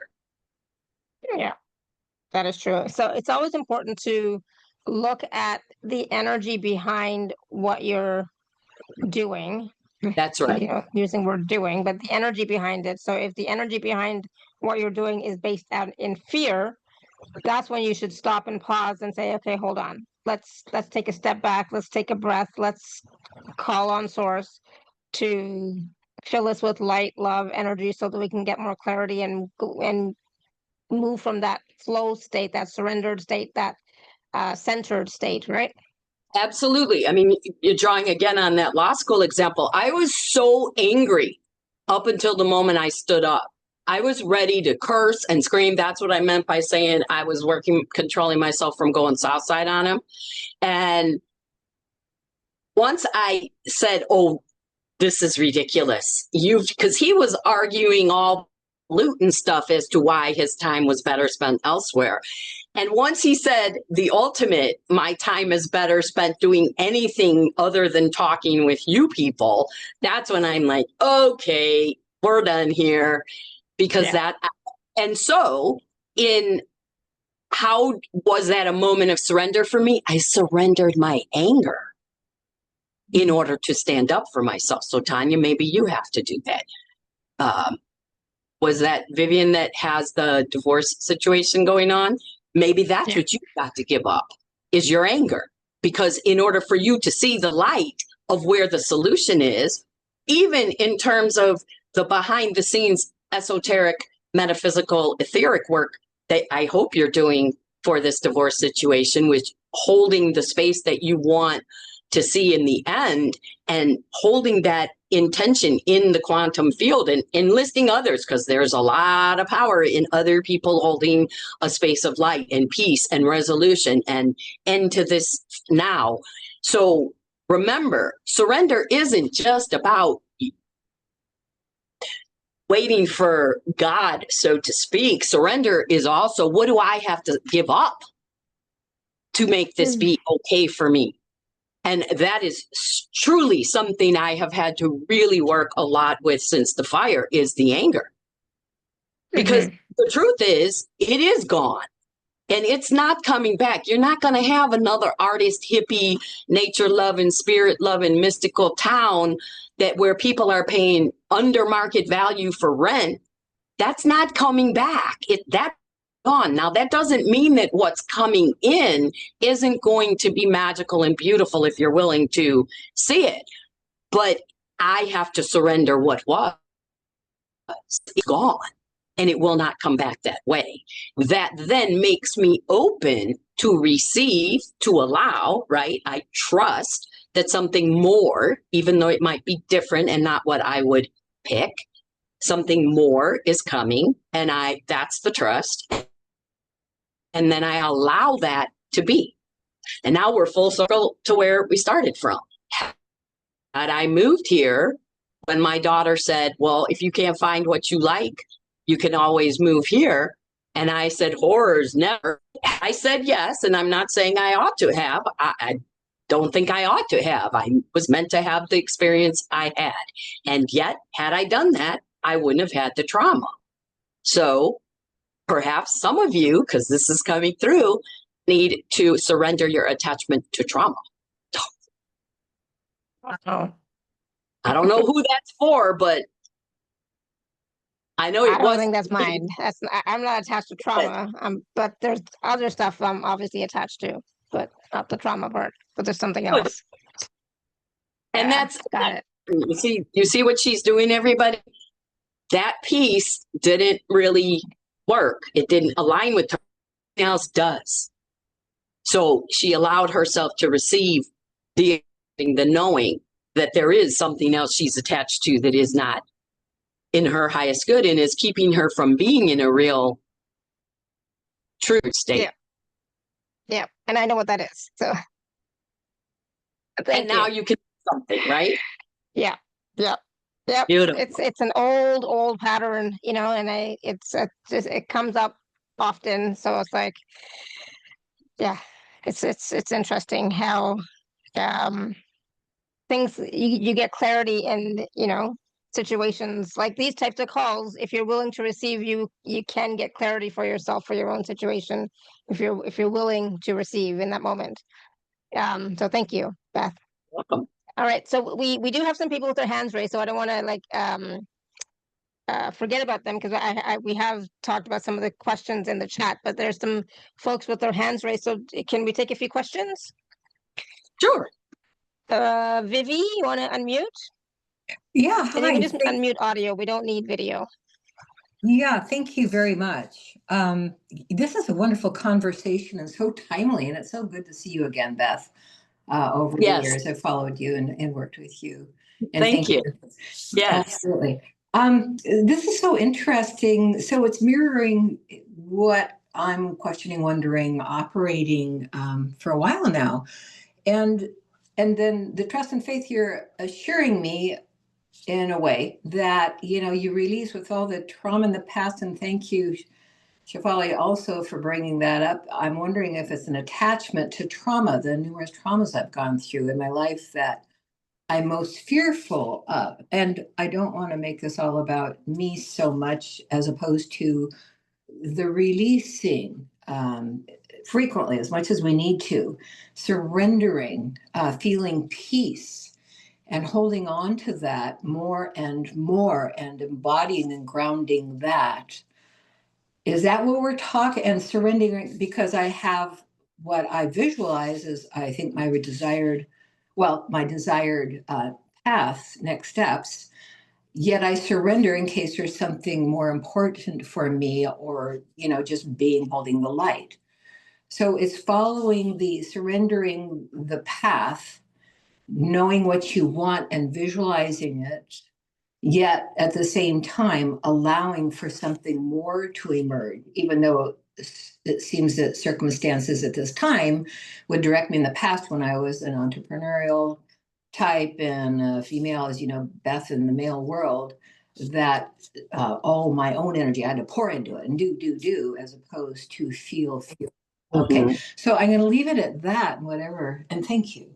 A: Yeah, that is true. So it's always important to look at the energy behind what you're doing.
B: That's right.
A: Using word doing, but the energy behind it. So if the energy behind what you're doing is based out in fear, that's when you should stop and pause and say, okay, hold on. Let's take a step back. Let's take a breath. Let's call on source to fill us with light, love, energy, so that we can get more clarity and move from that flow state, that surrendered state, that centered state, right?
B: Absolutely. I mean, you're drawing again on that law school example. I was so angry up until the moment I stood up. I was ready to curse and scream. That's what I meant by saying I was controlling myself from going south side on him. And once I said, oh, this is ridiculous, because he was arguing all loot and stuff as to why his time was better spent elsewhere. And once he said the ultimate, my time is better spent doing anything other than talking with you people, that's when I'm like, okay, we're done here. Because and so how was that a moment of surrender for me? I surrendered my anger in order to stand up for myself. So Tanya, maybe you have to do that. Was that Vivian that has the divorce situation going on? Maybe that's what you got to give up, is your anger. Because in order for you to see the light of where the solution is, even in terms of the behind the scenes esoteric, metaphysical, etheric work that I hope you're doing for this divorce situation, which holding the space that you want to see in the end, and holding that intention in the quantum field and enlisting others, because there's a lot of power in other people holding a space of light and peace and resolution and end to this now. So remember, surrender isn't just about waiting for God, so to speak. Surrender is also, what do I have to give up to make this be okay for me? And that is truly something I have had to really work a lot with since the fire, is the anger. Because the truth is, it is gone. And it's not coming back. You're not going to have another artist, hippie, nature loving, spirit loving, mystical town where people are paying under market value for rent. That's not coming back. That's gone. Now, that doesn't mean that what's coming in isn't going to be magical and beautiful if you're willing to see it. but I have to surrender what was. It's gone, and it will not come back that way. That then makes me open to receive, to allow, right? I trust that something more, even though it might be different and not what I would pick, something more is coming, and that's the trust. And then I allow that to be. And now we're full circle to where we started from. Had I moved here when my daughter said, well, if you can't find what you like, you can always move here. And I said, horrors, never. I said yes, and I'm not saying I ought to have. I don't think I ought to have. I was meant to have the experience I had. And yet, had I done that, I wouldn't have had the trauma. So perhaps some of you, because this is coming through, need to surrender your attachment to trauma.
A: Oh.
B: I don't know who that's for, but I know it
A: I don't
B: was.
A: think that's mine. I'm not attached to trauma. But there's other stuff I'm obviously attached to, but not the trauma part. But there's something else.
B: And
A: Yeah,
B: that's
A: got it.
B: you see what she's doing, everybody? That piece didn't really work. It didn't align with her. Something else does. So she allowed herself to receive the knowing that there is something else she's attached to that is not in her highest good and is keeping her from being in a real true state.
A: Yeah. Yeah. And I know what that is. So
B: and now you can do something, right?
A: Yeah. Yeah. Yep.
B: Beautiful.
A: It's an old pattern, you know, and it comes up often. So it's like, yeah, it's interesting how things you get clarity in, you know, situations like these types of calls. If you're willing to receive, you can get clarity for yourself, for your own situation, if you're willing to receive in that moment. So thank you, Beth.
B: Welcome.
A: All right, so we do have some people with their hands raised, so I don't want to like forget about them, because we have talked about some of the questions in the chat, but there's some folks with their hands raised. So can we take a few questions?
B: Sure.
A: Vivi, you want to unmute?
C: Yeah,
A: And you
C: hi.
A: can just unmute audio. We don't need video.
C: Yeah, thank you very much. This is a wonderful conversation and so timely, and it's so good to see you again, Beth. Over the
B: Yes.
C: years, I've followed you and worked with you. And
B: Thank you. Yes.
C: Absolutely. This is so interesting. So it's mirroring what I'm questioning, wondering, operating for a while now. And then the trust and faith here assuring me in a way that, you know, you release with all the trauma in the past. And thank you, Shefali, also for bringing that up. I'm wondering if it's an attachment to trauma, the numerous traumas I've gone through in my life that I'm most fearful of. And I don't want to make this all about me so much, as opposed to the releasing frequently, as much as we need to, surrendering, feeling peace, and holding on to that more and more, and embodying and grounding that. Is that what we're talking? And surrendering, because I have what I visualize as, I think, my desired path, next steps. Yet I surrender in case there's something more important for me, or, you know, just holding the light. So it's following the surrendering the path, knowing what you want and visualizing it, yet at the same time allowing for something more to emerge, even though it seems that circumstances at this time would direct me in the past, when I was an entrepreneurial type and a female, as you know, Beth, in the male world, that all my own energy, I had to pour into it and do, as opposed to feel. Okay,
B: Mm-hmm.
C: So I'm going to leave it at that, whatever, and thank you.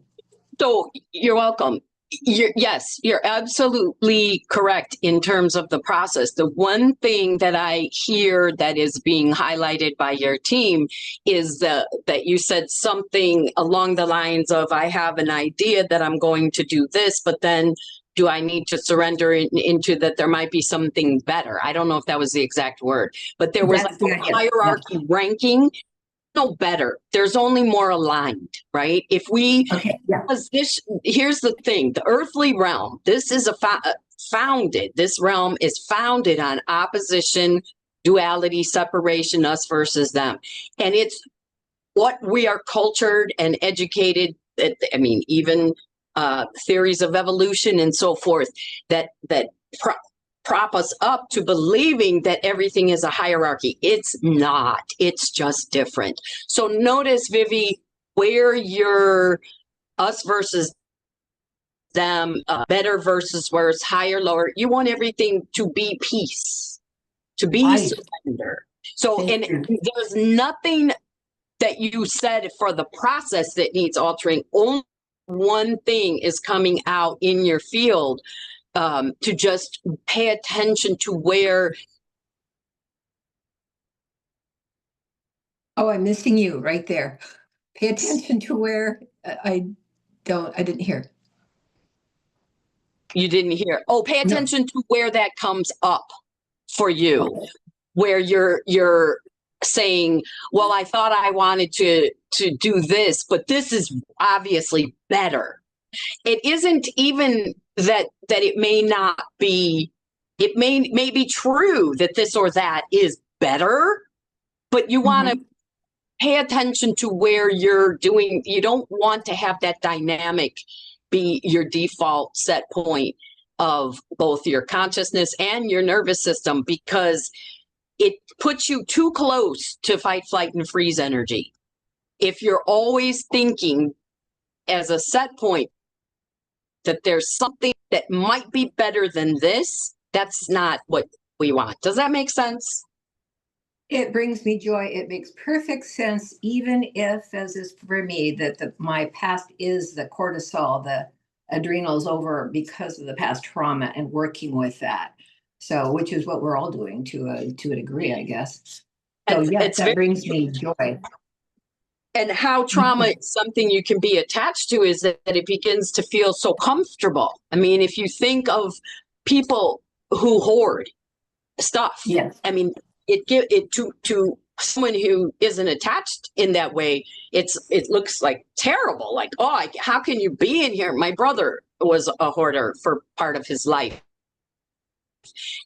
B: So you're welcome. Yes, you're absolutely correct in terms of the process. The one thing that I hear that is being highlighted by your team is that you said something along the lines of, I have an idea that I'm going to do this, but then do I need to surrender into that there might be something better? I don't know if that was the exact word, but there was like a hierarchy ranking. no better. There's only more aligned, right? If we,
C: Okay, yeah.
B: because here's the thing, the earthly realm, this is this realm is founded on opposition, duality, separation, us versus them. And it's what we are cultured and educated, I mean, even theories of evolution and so forth, that prop us up to believing that everything is a hierarchy. It's not. It's just different. So notice, Vivi, where you're us versus them, better versus worse, higher, lower. You want everything to be peace, to be surrender. So, and there's nothing that you said for the process that needs altering. Only one thing is coming out in your field, to just pay attention to where.
C: Oh, I'm missing you right there. Pay attention to where I didn't hear.
B: You didn't hear. Oh, pay attention to where that comes up for you, where you're saying, well, I thought I wanted to do this, but this is obviously better. It isn't even that it may not be, it may be true that this or that is better, but you want to pay attention to where you're doing. You don't want to have that dynamic be your default set point of both your consciousness and your nervous system, because it puts you too close to fight, flight, and freeze energy. If you're always thinking as a set point that there's something that might be better than this, that's not what we want. Does that make sense?
C: It brings me joy. It makes perfect sense, even if, as is for me, that my past is the cortisol, the adrenals over because of the past trauma and working with that. So, which is what we're all doing to a degree, I guess. So yes, that brings me joy.
B: And how trauma is something you can be attached to is that it begins to feel so comfortable. I mean, if you think of people who hoard stuff,
C: yes.
B: I mean, it to someone who isn't attached in that way, it looks like terrible. Like, oh, how can you be in here? My brother was a hoarder for part of his life,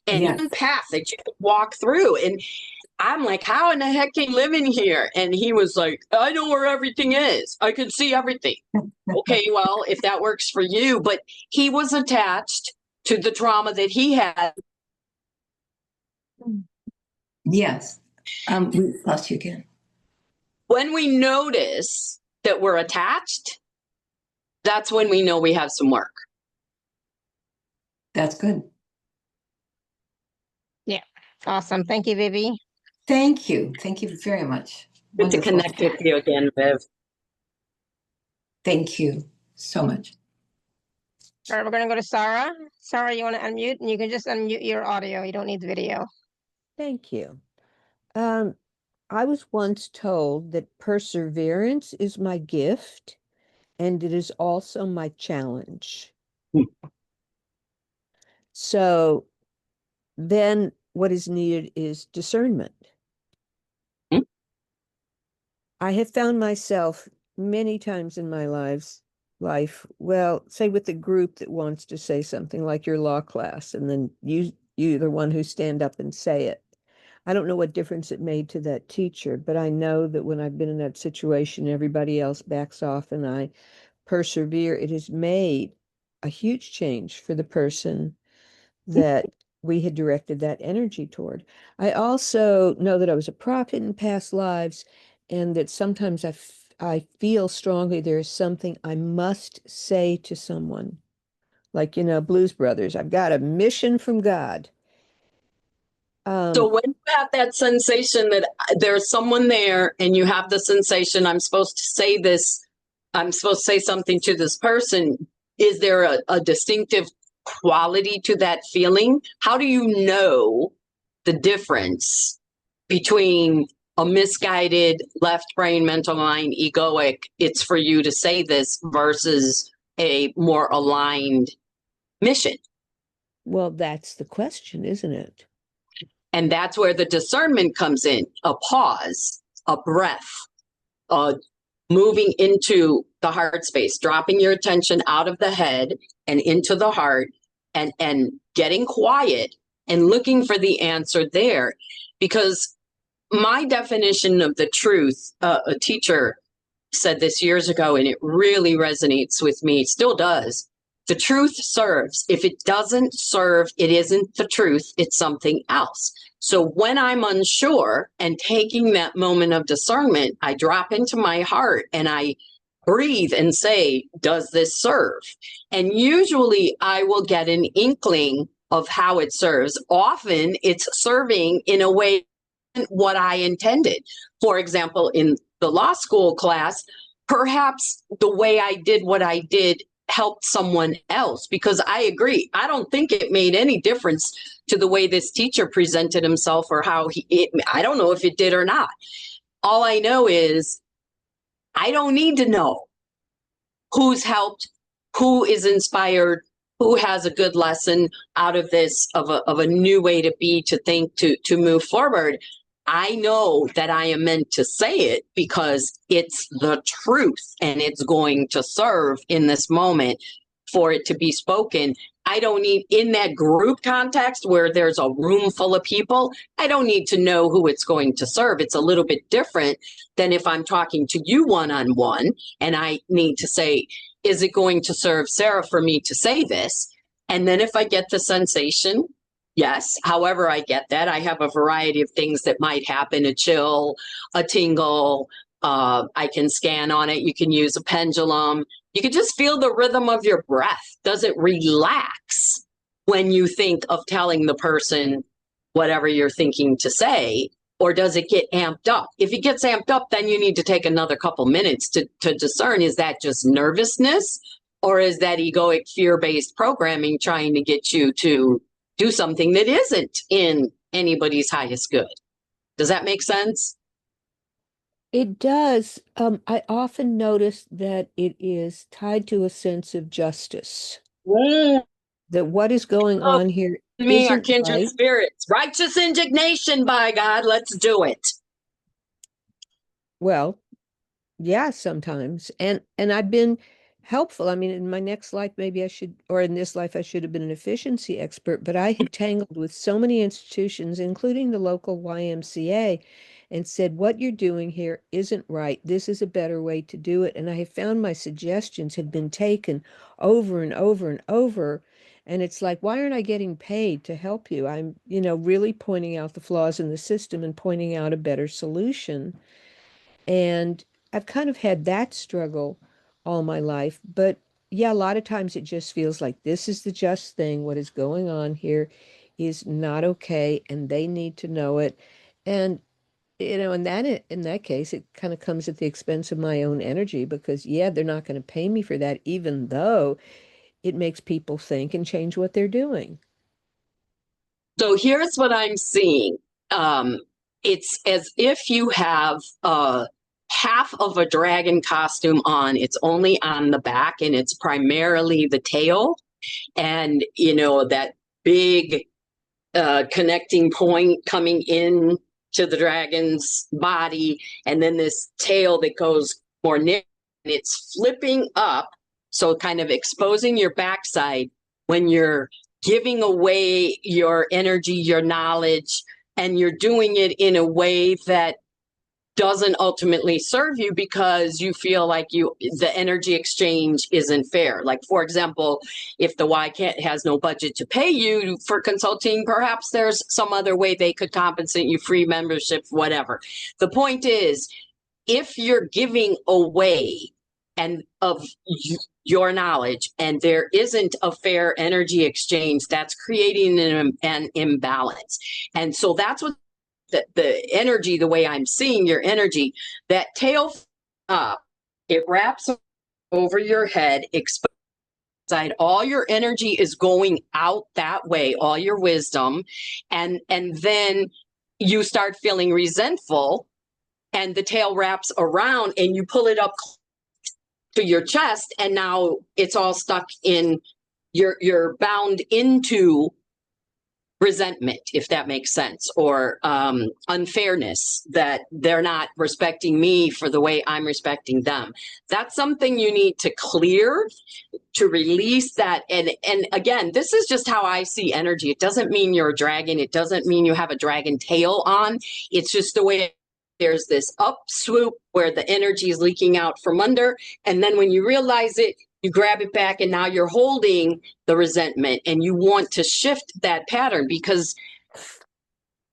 B: and one path that you could walk through. And I'm like, how in the heck can you live in here? And he was like, I know where everything is. I can see everything. Okay, well, if that works for you. But he was attached to the trauma that he had.
C: Yes. We lost you again.
B: When we notice that we're attached, that's when we know we have some work.
C: That's good.
A: Yeah. Awesome. Thank you, Vivi.
C: Thank you. Thank you very much.
B: Good to connect with you again, Viv.
C: Thank you so much.
A: All right, we're going to go to Sarah. Sarah, you want to unmute? And you can just unmute your audio. You don't need the video.
D: Thank you. I was once told that perseverance is my gift, and it is also my challenge. So then what is needed is discernment. I have found myself many times in my life, well, say with a group that wants to say something like your law class, and then you're the one who stand up and say it. I don't know what difference it made to that teacher, but I know that when I've been in that situation, everybody else backs off and I persevere. It has made a huge change for the person that we had directed that energy toward. I also know that I was a prophet in past lives, and that sometimes I feel strongly there is something I must say to someone. Like, Blues Brothers, I've got a mission from God.
B: So when you have that sensation that there's someone there and you have the sensation, I'm supposed to say this, I'm supposed to say something to this person, is there a distinctive quality to that feeling? How do you know the difference between a misguided left brain, mental mind, egoic, it's for you to say this, versus a more aligned mission?
D: Well, that's the question, isn't it?
B: And that's where the discernment comes in, a pause, a breath, moving into the heart space, dropping your attention out of the head and into the heart, and getting quiet and looking for the answer there. Because my definition of the truth, a teacher said this years ago, and it really resonates with me, still does. The truth serves. If it doesn't serve, it isn't the truth, it's something else. So when I'm unsure and taking that moment of discernment, I drop into my heart and I breathe and say, does this serve? And usually I will get an inkling of how it serves. Often it's serving in a way what I intended. For example, in the law school class, perhaps the way I did what I did helped someone else, because I agree. I don't think it made any difference to the way this teacher presented himself or how I don't know if it did or not. All I know is I don't need to know who's helped, who is inspired, who has a good lesson out of this, of a new way to be, to think, to move forward. I know that I am meant to say it because it's the truth and it's going to serve in this moment for it to be spoken. I don't need, in that group context where there's a room full of people, I don't need to know who it's going to serve. It's a little bit different than if I'm talking to you one-on-one and I need to say, is it going to serve Sarah for me to say this? And then if I get the sensation, yes, however I get that, I have a variety of things that might happen, a chill, a tingle, I can scan on it, you can use a pendulum, you can just feel the rhythm of your breath. Does it relax when you think of telling the person whatever you're thinking to say, or does it get amped up? If it gets amped up, then you need to take another couple minutes to discern, is that just nervousness, or is that egoic fear-based programming trying to get you to do something that isn't in anybody's highest good? Does that make sense?
D: It does. I often notice that it is tied to a sense of justice, that what is going
B: Oh,
D: on here
B: me, our
D: isn't
B: kindred
D: right.
B: spirits, righteous indignation, by God, let's do it.
D: Well, yeah, sometimes. And I've been helpful. I mean, in my next life, maybe I should, or in this life, I should have been an efficiency expert, but I had tangled with so many institutions, including the local YMCA, and said, what you're doing here isn't right. This is a better way to do it. And I have found my suggestions had been taken over and over and over. And it's like, why aren't I getting paid to help you? I'm, really pointing out the flaws in the system and pointing out a better solution. And I've kind of had that struggle all my life. But yeah, a lot of times it just feels like this is the just thing. What is going on here is not okay, and they need to know it. And in that case, it kind of comes at the expense of my own energy because yeah, they're not going to pay me for that, even though it makes people think and change what they're doing.
B: So here's what I'm seeing. It's as if you have half of a dragon costume on. It's only on the back and it's primarily the tail. And, that big connecting point coming in to the dragon's body. And then this tail that goes more near, and it's flipping up. So kind of exposing your backside when you're giving away your energy, your knowledge, and you're doing it in a way that doesn't ultimately serve you because you feel like the energy exchange isn't fair. Like, for example, if the Y has no budget to pay you for consulting, perhaps there's some other way they could compensate you, free membership, whatever. The point is, if you're giving away and of your knowledge and there isn't a fair energy exchange, that's creating an imbalance. And so that's what the energy, the way I'm seeing your energy, that tail up, it wraps over your head, exposed. All your energy is going out that way, all your wisdom, and then you start feeling resentful, and the tail wraps around, and you pull it up to your chest, and now it's all stuck in. You're bound into resentment, if that makes sense, or unfairness, that they're not respecting me for the way I'm respecting them. That's something you need to clear, to release that. And again, this is just how I see energy. It doesn't mean you're a dragon. It doesn't mean you have a dragon tail on. It's just the way there's this up swoop where the energy is leaking out from under. And then when you realize it, you grab it back, and now you're holding the resentment, and you want to shift that pattern, because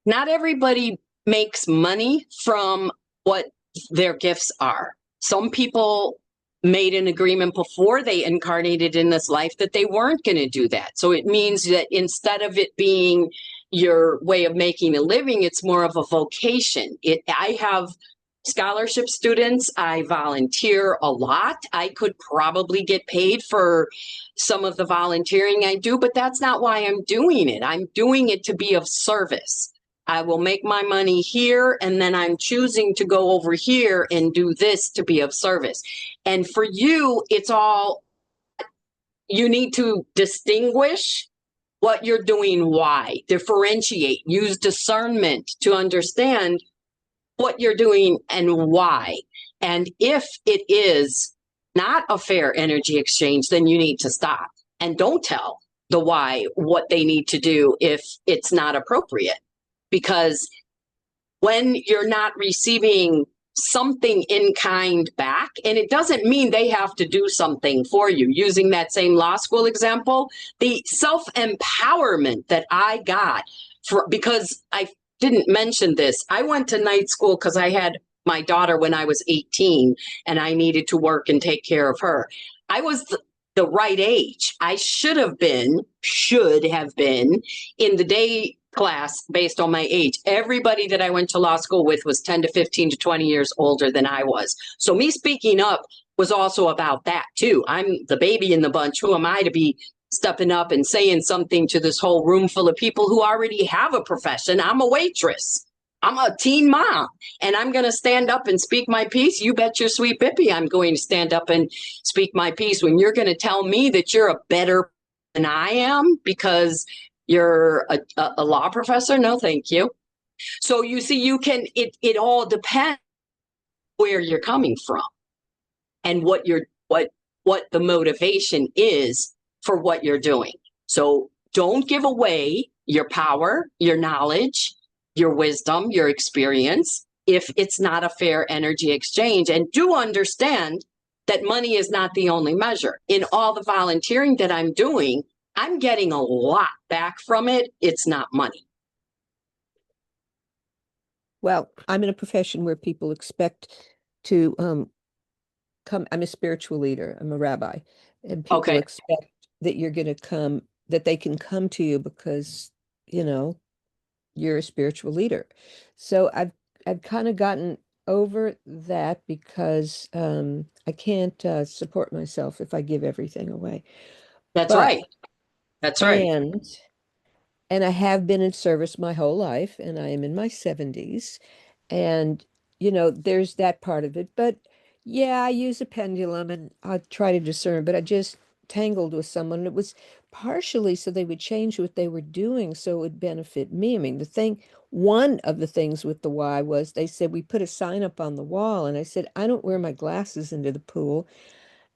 B: not everybody makes money from what their gifts are. Some people made an agreement before they incarnated in this life that they weren't going to do that. So it means that instead of it being your way of making a living, it's more of a vocation. I have scholarship students. I volunteer a lot. I could probably get paid for some of the volunteering I do, but that's not why I'm doing it. I'm doing it to be of service. I will make my money here, and then I'm choosing to go over here and do this to be of service. And for you, it's all, you need to distinguish what you're doing, why, differentiate, use discernment to understand what you're doing and why. And if it is not a fair energy exchange, then you need to stop, and don't tell the why what they need to do if it's not appropriate. Because when you're not receiving something in kind back, and it doesn't mean they have to do something for you. Using that same law school example, the self-empowerment that I got because I didn't mention this. I went to night school because I had my daughter when I was 18, and I needed to work and take care of her. I was the right age. I should have been in the day class based on my age. Everybody that I went to law school with was 10 to 15 to 20 years older than I was. So me speaking up was also about that too. I'm the baby in the bunch. Who am I to be stepping up and saying something to this whole room full of people who already have a profession? I'm a waitress. I'm a teen mom, and I'm going to stand up and speak my piece. You bet your sweet Bippy I'm going to stand up and speak my piece when you're going to tell me that you're a better than I am because you're a law professor. No, thank you. So you see, it all depends where you're coming from and what the motivation is for what you're doing. So don't give away your power, your knowledge, your wisdom, your experience, if it's not a fair energy exchange. And do understand that money is not the only measure. In all the volunteering that I'm doing, I'm getting a lot back from it. It's not money.
D: Well, I'm in a profession where people expect to come. I'm a spiritual leader. I'm a rabbi, and people expect that you're going to come, that they can come to you because, you're a spiritual leader. So I've kind of gotten over that because I can't support myself if I give everything away.
B: That's right. That's right.
D: And I have been in service my whole life, and I am in my 70s. And, there's that part of it. But yeah, I use a pendulum and I try to discern, but I just tangled with someone. It was partially so they would change what they were doing so it would benefit me. I mean, one of the things with the why was they said, we put a sign up on the wall. And I said, I don't wear my glasses into the pool,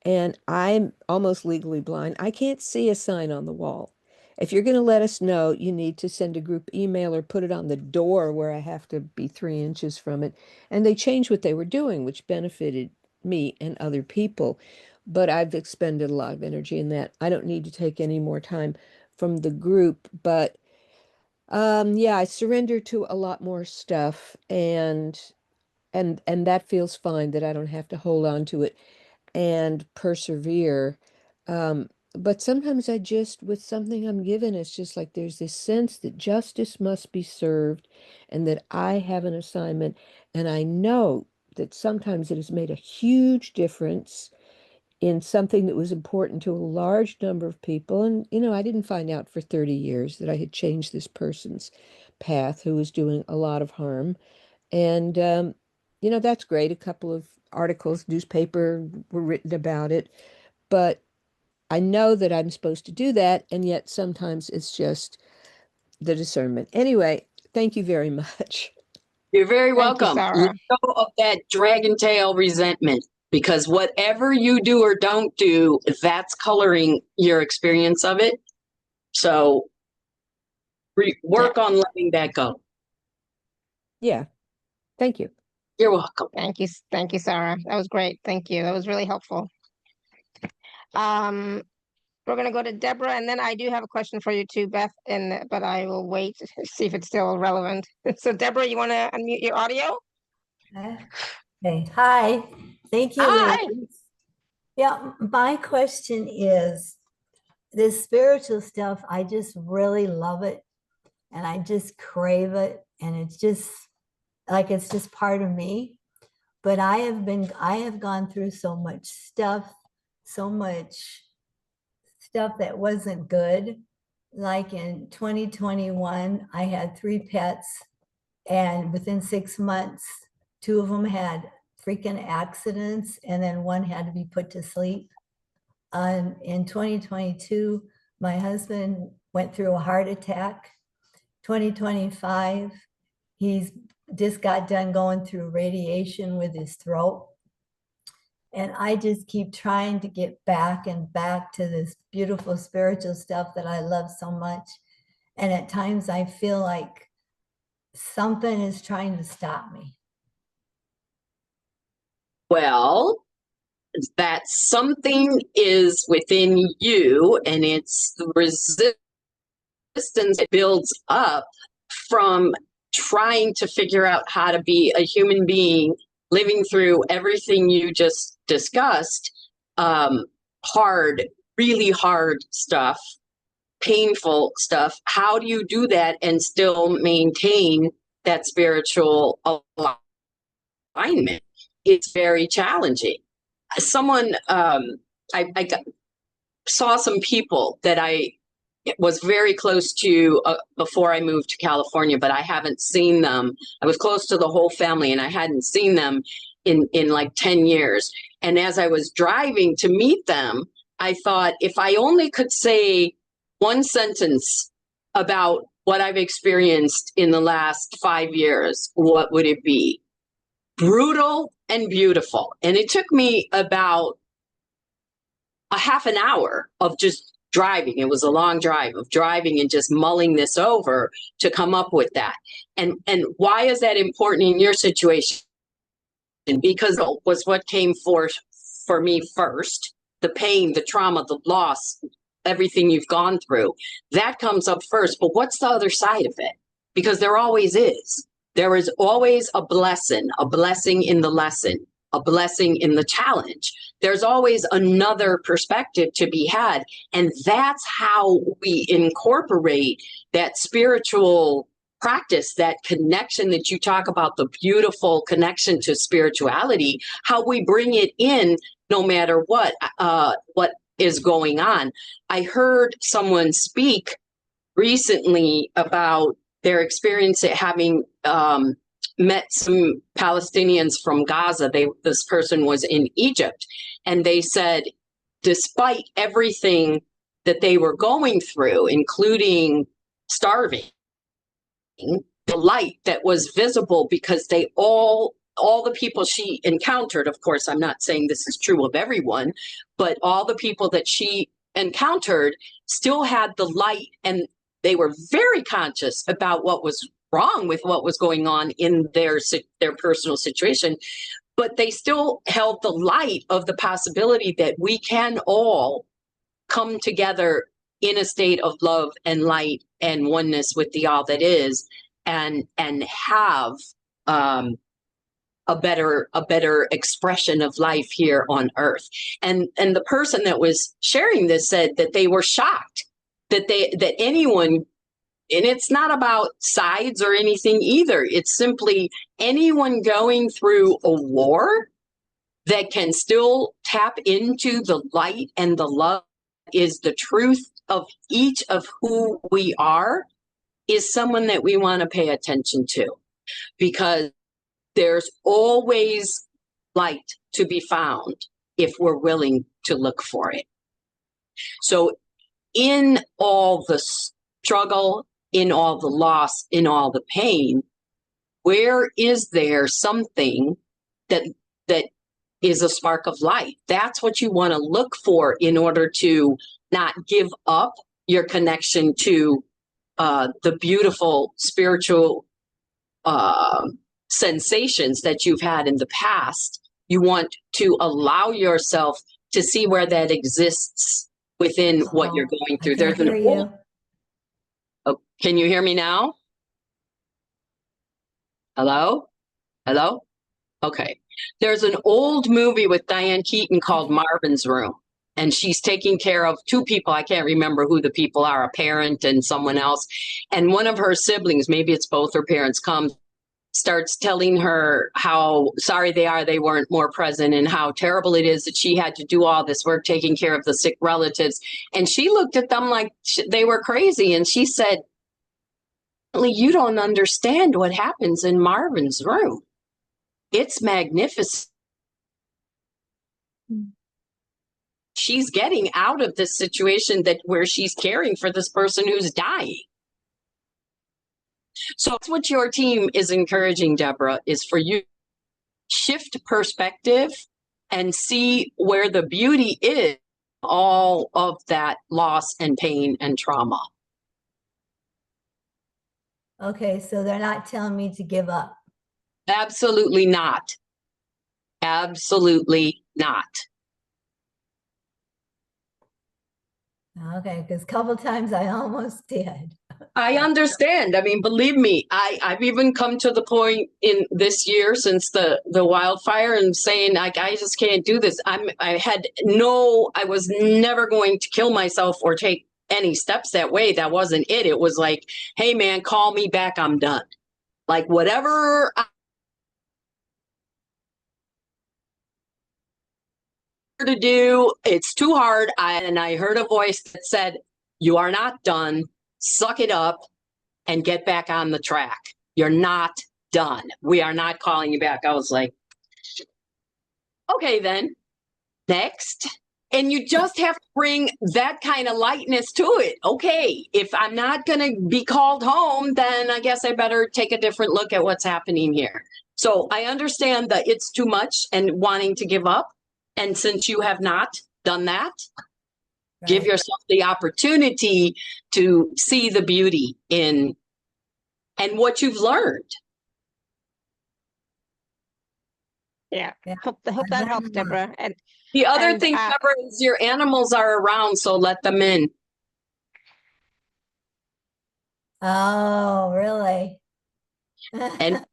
D: and I'm almost legally blind. I can't see a sign on the wall. If you're going to let us know, you need to send a group email or put it on the door where I have to be 3 inches from it. And they changed what they were doing, which benefited me and other people. But I've expended a lot of energy in that. I don't need to take any more time from the group. But yeah, I surrender to a lot more stuff, and that feels fine, that I don't have to hold on to it and persevere. But sometimes with something I'm given, it's just like there's this sense that justice must be served and that I have an assignment. And I know that sometimes it has made a huge difference in something that was important to a large number of people. And, I didn't find out for 30 years that I had changed this person's path who was doing a lot of harm. And, that's great. A couple of articles, newspaper were written about it, but I know that I'm supposed to do that. And yet sometimes it's just the discernment. Anyway, thank you very much.
B: You're very
A: Thank you,
B: welcome.
A: Sarah.
B: Let go of that dragon tail resentment, because whatever you do or don't do, that's coloring your experience of it. So work on letting that go.
D: Yeah. Thank you.
B: You're welcome.
A: Thank you, Sarah. That was great. Thank you. That was really helpful. We're going to go to Deborah, and then I do have a question for you too, Beth, but I will wait to see if it's still relevant. So Deborah, you want to unmute your audio?
E: Okay. Hi. Thank you,
A: Hi.
E: ladies. Yeah, my question is, this spiritual stuff, I just really love it, and I just crave it, and it's just like it's just part of me. But I have gone through so much stuff that wasn't good. Like in 2021, I had 3 pets, and within 6 months, 2 of them had freaking accidents, and then 1 had to be put to sleep. In 2022, my husband went through a heart attack. 2025, he's just got done going through radiation with his throat. And I just keep trying to get back and back to this beautiful spiritual stuff that I love so much. And at times I feel like something is trying to stop me.
B: Well, that something is within you, and it's the resistance that builds up from trying to figure out how to be a human being living through everything you just discussed. Hard, really hard stuff, painful stuff. How do you do that and still maintain that spiritual alignment? It's very challenging. Someone, I saw some people that I was very close to before I moved to California, but I haven't seen them. I was close to the whole family, and I hadn't seen them in like 10 years. And as I was driving to meet them, I thought, if I only could say one sentence about what I've experienced in the last 5 years, what would it be? Brutal and beautiful. And it took me about a half an hour of just driving. It was a long drive of driving and just mulling this over to come up with that. And why is that important in your situation? Because it was what came forth for me first. The pain, the trauma, the loss, everything you've gone through, that comes up first. But what's the other side of it? Because there always is. There is always a blessing in the lesson, a blessing in the challenge. There's always another perspective to be had. And that's how we incorporate that spiritual practice, that connection that you talk about, the beautiful connection to spirituality, how we bring it in no matter what is going on. I heard someone speak recently about their experience at having met some Palestinians from Gaza. This person was in Egypt, and they said, despite everything that they were going through, including starving, the light that was visible, because they all the people she encountered, of course, I'm not saying this is true of everyone, but all the people that she encountered still had the light, and they were very conscious about what was wrong with what was going on in their personal situation, but they still held the light of the possibility that we can all come together in a state of love and light and oneness with the all that is, and have a better expression of life here on earth. And the person that was sharing this said that they were shocked that anyone, and it's not about sides or anything either. It's simply anyone going through a war that can still tap into the light and the love is the truth of each of who we are, is someone that we want to pay attention to, because there's always light to be found if we're willing to look for it. So in all the struggle in all the loss, in all the pain, where is there something that is a spark of light? That's what you want to look for in order to not give up your connection to the beautiful spiritual sensations that you've had in the past. You want to allow yourself to see where that exists within what you're going through.
E: I can't hear you.
B: Oh, can you hear me now? Hello? Hello? Okay. There's an old movie with Diane Keaton called Marvin's Room, and she's taking care of two people. I can't remember who the people are, a parent and someone else. And one of her siblings, maybe it's both her parents, starts telling her how sorry they are they weren't more present, and how terrible it is that she had to do all this work taking care of the sick relatives. And she looked at them like they were crazy. And she said, "You don't understand what happens in Marvin's room. It's magnificent. She's getting out of this situation where she's caring for this person who's dying." So that's what your team is encouraging, Deborah, is for you to shift perspective and see where the beauty is, all of that loss and pain and trauma.
E: Okay, so they're not telling me to give up.
B: Absolutely not. Absolutely not.
E: Okay, because a couple times I almost did.
B: I understand. I mean, believe me, I've even come to the point in this year since the wildfire and saying, like, I just can't do this. I was never going to kill myself or take any steps that way. That wasn't it. It was like, hey man, call me back. I'm done. Like whatever to do, it's too hard. And I heard a voice that said, "You are not done. Suck it up and get back on the track. You're not done. We are not calling you back." I was like, okay, then next. And you just have to bring that kind of lightness to it. Okay, if I'm not going to be called home, then I guess I better take a different look at what's happening here. So I understand that it's too much and wanting to give up. And since you have not done that, give yourself the opportunity to see the beauty in and what you've learned.
A: Yeah. Hope that helps, Deborah. And
B: the other thing, Deborah, is your animals are around, so let them in.
E: Oh, really?
B: And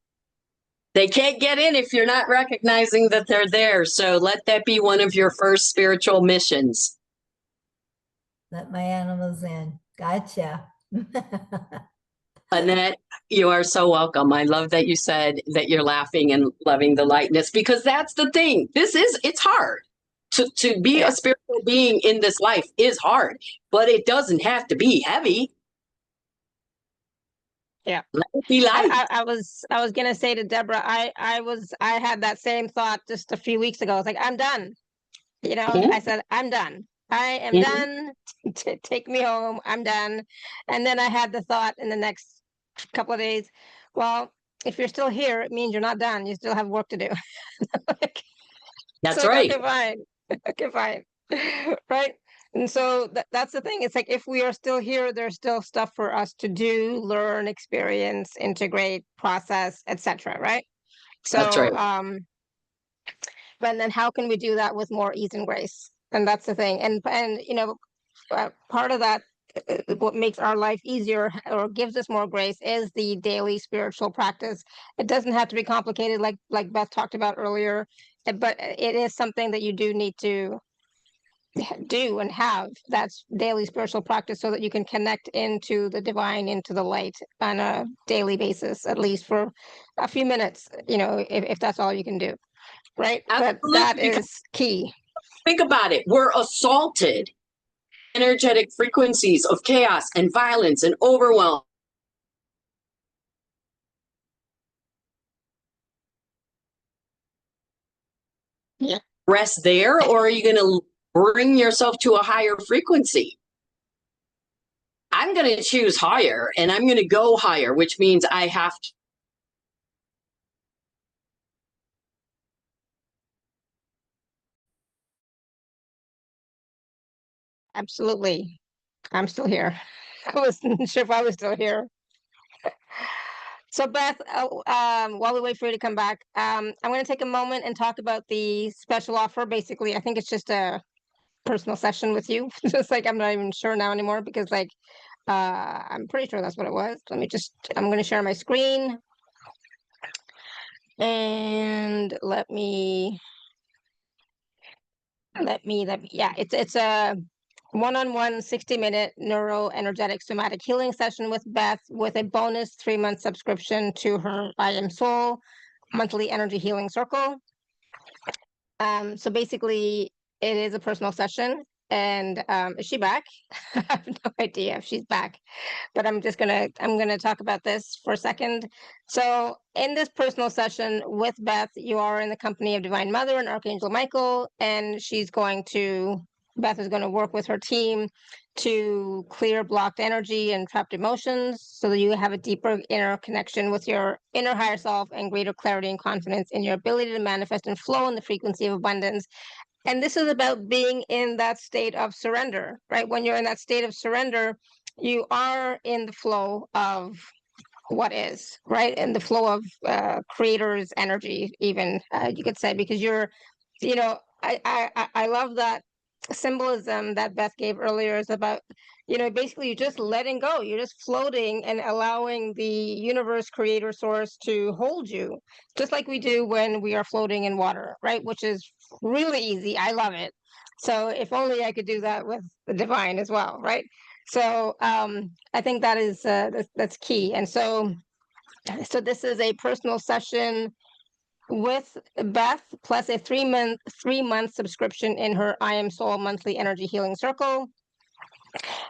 B: they can't get in if you're not recognizing that they're there. So let that be one of your first spiritual missions.
E: Let my animals in. Gotcha.
B: Annette, you are so welcome. I love that you said that you're laughing and loving the lightness, because that's the thing. It's hard. To be a spiritual being in this life is hard, but it doesn't have to be heavy.
A: Yeah.
B: Let it be light.
A: I was gonna say to Deborah, I had that same thought just a few weeks ago. I was like, I'm done. I said, I'm done. I am done. Take me home. I'm done. And then I had the thought in the next couple of days, well, if you're still here, it means you're not done. You still have work to do.
B: That's right.
A: Okay, fine. Okay, fine. Right. And so that's the thing. It's like, if we are still here, there's still stuff for us to do, learn, experience, integrate, process, etc. Right. So,
B: that's right.
A: But then how can we do that with more ease and grace? And that's the thing. And part of that, what makes our life easier or gives us more grace, is the daily spiritual practice. It doesn't have to be complicated, like Beth talked about earlier, but it is something that you do need to do and have. That's daily spiritual practice, so that you can connect into the divine, into the light on a daily basis, at least for a few minutes, if that's all you can do. Right. But that is key.
B: Think about it. We're assaulted energetic frequencies of chaos and violence and overwhelm.
A: Yeah.
B: Rest there, or are you going to bring yourself to a higher frequency? I'm going to choose higher, and I'm going to go higher, which means I have to.
A: Absolutely. I'm still here. I wasn't sure if I was still here. So Beth, while we wait for you to come back, I'm going to take a moment and talk about the special offer. Basically, I think it's just a personal session with you. Just like I'm not even sure now anymore because like I'm pretty sure that's what it was. I'm going to share my screen and yeah, it's a one-on-one 60-minute neuroenergetic somatic healing session with Beth with a bonus 3-month subscription to her I Am Soul monthly energy healing circle. So basically it is a personal session. And is she back? I have no idea if she's back, but I'm gonna talk about this for a second. So in this personal session with Beth, you are in the company of Divine Mother and Archangel Michael, and Beth is going to work with her team to clear blocked energy and trapped emotions so that you have a deeper inner connection with your inner higher self and greater clarity and confidence in your ability to manifest and flow in the frequency of abundance. And this is about being in that state of surrender, right? When you're in that state of surrender, you are in the flow of what is, right? And the flow of creator's energy, even you could say, because I love that symbolism that Beth gave earlier is about, basically you're just letting go. You're just floating and allowing the universe, creator, source to hold you, just like we do when we are floating in water, right? Which is really easy. I love it. So if only I could do that with the divine as well, right? So I think that is that's key. And so this is a personal session with Beth plus a 3-month subscription in her I Am Soul monthly energy healing circle.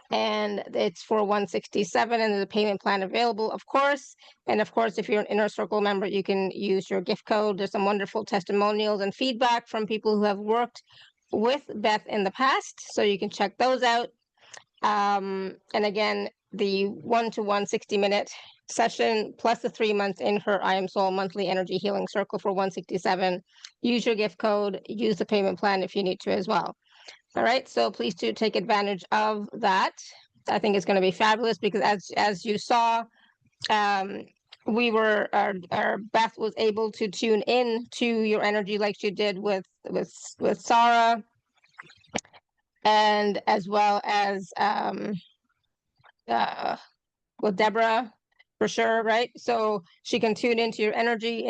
A: And it's for 167 and there's a payment plan available, of course. And of course, if you're an inner circle member, you can use your gift code. There's some wonderful testimonials and feedback from people who have worked with Beth in the past, so you can check those out. And again, the 1-to-1 60-minute session plus the 3 months in her I Am Soul monthly energy healing circle for 167. Use your gift code, use the payment plan if you need to as well. All right, so please do take advantage of that. I think it's going to be fabulous because as you saw, our Beth was able to tune in to your energy like she did with Sarah, and as well as with Deborah, for sure, right? So she can tune into your energy,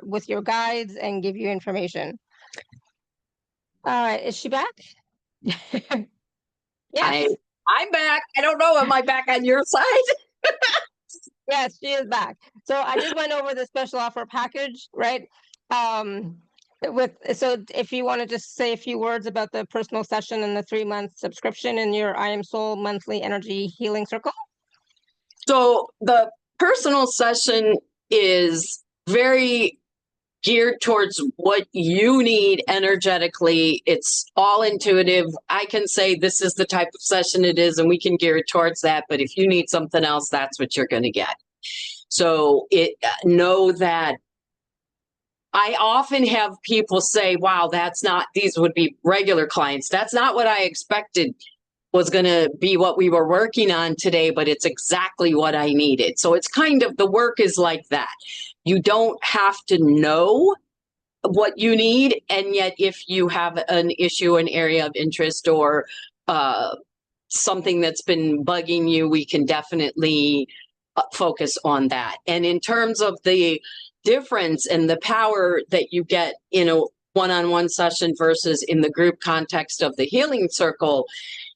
A: with your guides and give you information. All right, is she back? Yes.
B: I'm back. I don't know. Am I back on your side?
A: Yes, she is back. So I just went over the special offer package, right? So if you want to just say a few words about the personal session and the 3-month subscription in your I Am Soul monthly energy healing circle.
B: So the personal session is very geared towards what you need energetically. It's all intuitive. I can say this is the type of session it is, and we can gear it towards that. But if you need something else, that's what you're going to get. So know that I often have people say, wow, these would be regular clients. That's not what I expected was going to be what we were working on today, but it's exactly what I needed. So it's kind of, the work is like that. You don't have to know what you need. And yet if you have an issue, an area of interest, or something that's been bugging you, we can definitely focus on that. And in terms of the difference and the power that you get in a one-on-one session versus in the group context of the healing circle,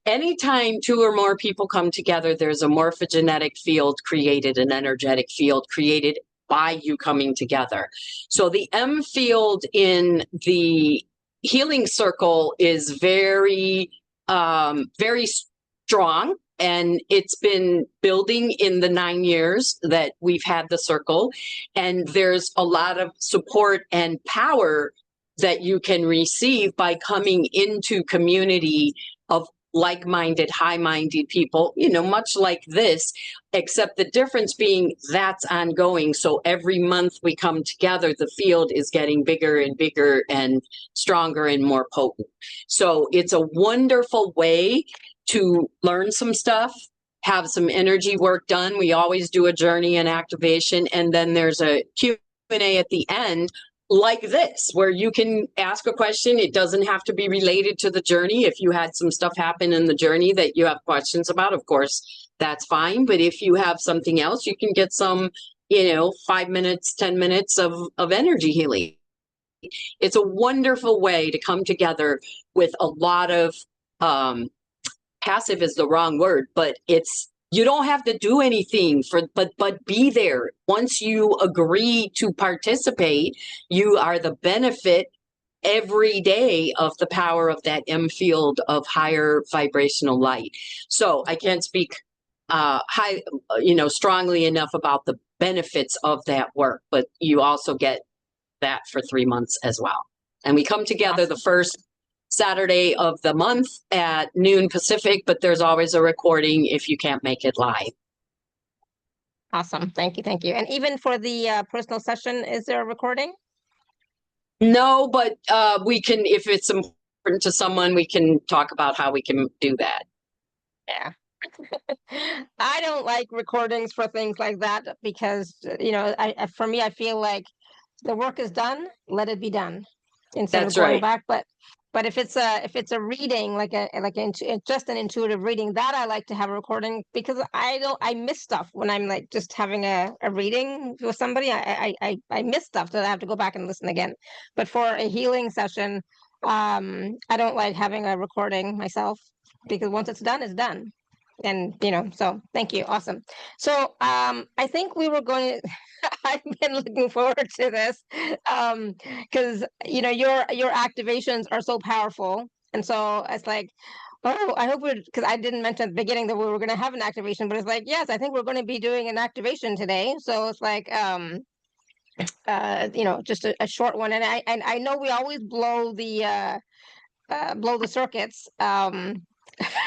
B: anytime 2 or more people come together, there's a morphogenetic field created, an energetic field created by you coming together. So the M field in the healing circle is very, very strong. And it's been building in the 9 years that we've had the circle. And there's a lot of support and power that you can receive by coming into community of like-minded, high-minded people, you know, much like this, except the difference being that's ongoing. So every month we come together, the field is getting bigger and bigger and stronger and more potent. So it's a wonderful way to learn some stuff, have some energy work done. We always do a journey and activation, and then there's a Q&A at the end like this, where you can ask a question. It doesn't have to be related to the journey. If you had some stuff happen in the journey that you have questions about, of course, that's fine. But if you have something else, you can get some, you know, 5 minutes, 10 minutes of energy healing. It's a wonderful way to come together with a lot of, passive is the wrong word, but it's, you don't have to do anything but be there. Once you agree to participate, you are the benefit every day of the power of that M field of higher vibrational light. So I can't speak strongly enough about the benefits of that work, but you also get that for 3 months as well. And we come together the first Saturday of the month at noon Pacific, but there's always a recording if you can't make it live.
A: Awesome. Thank you. Thank you. And even for the personal session, is there a recording?
B: No, but we can, if it's important to someone, we can talk about how we can do that.
A: Yeah. I don't like recordings for things like that because, you know, for me, I feel like the work is done, let it be done instead
B: That's
A: of going
B: right.
A: back. But if it's a reading, just an intuitive reading, that I like to have a recording because I miss stuff when I'm like just having a reading with somebody. I miss stuff, so I have to go back and listen again. But for a healing session, I don't like having a recording myself because once it's done, it's done. And you know, so thank you. Awesome. So I think we were going to I've been looking forward to this because you know your activations are so powerful, and so it's like, oh, I hope we're, because I didn't mention at the beginning that we were going to have an activation, but it's like, yes, I think we're going to be doing an activation today. So it's like you know, just a short one, and I know we always blow the circuits.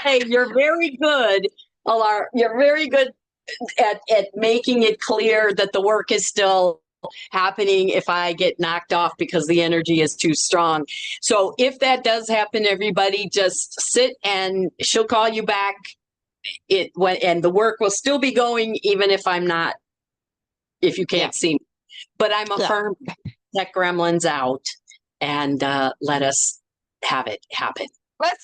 B: Hey, you're very good, Alar. You're very good at making it clear that the work is still happening if I get knocked off because the energy is too strong. So if that does happen, everybody just sit and she'll call you back. And the work will still be going even if I'm not, if you can't see me. But I'm a firm tech gremlins out and let us have it happen.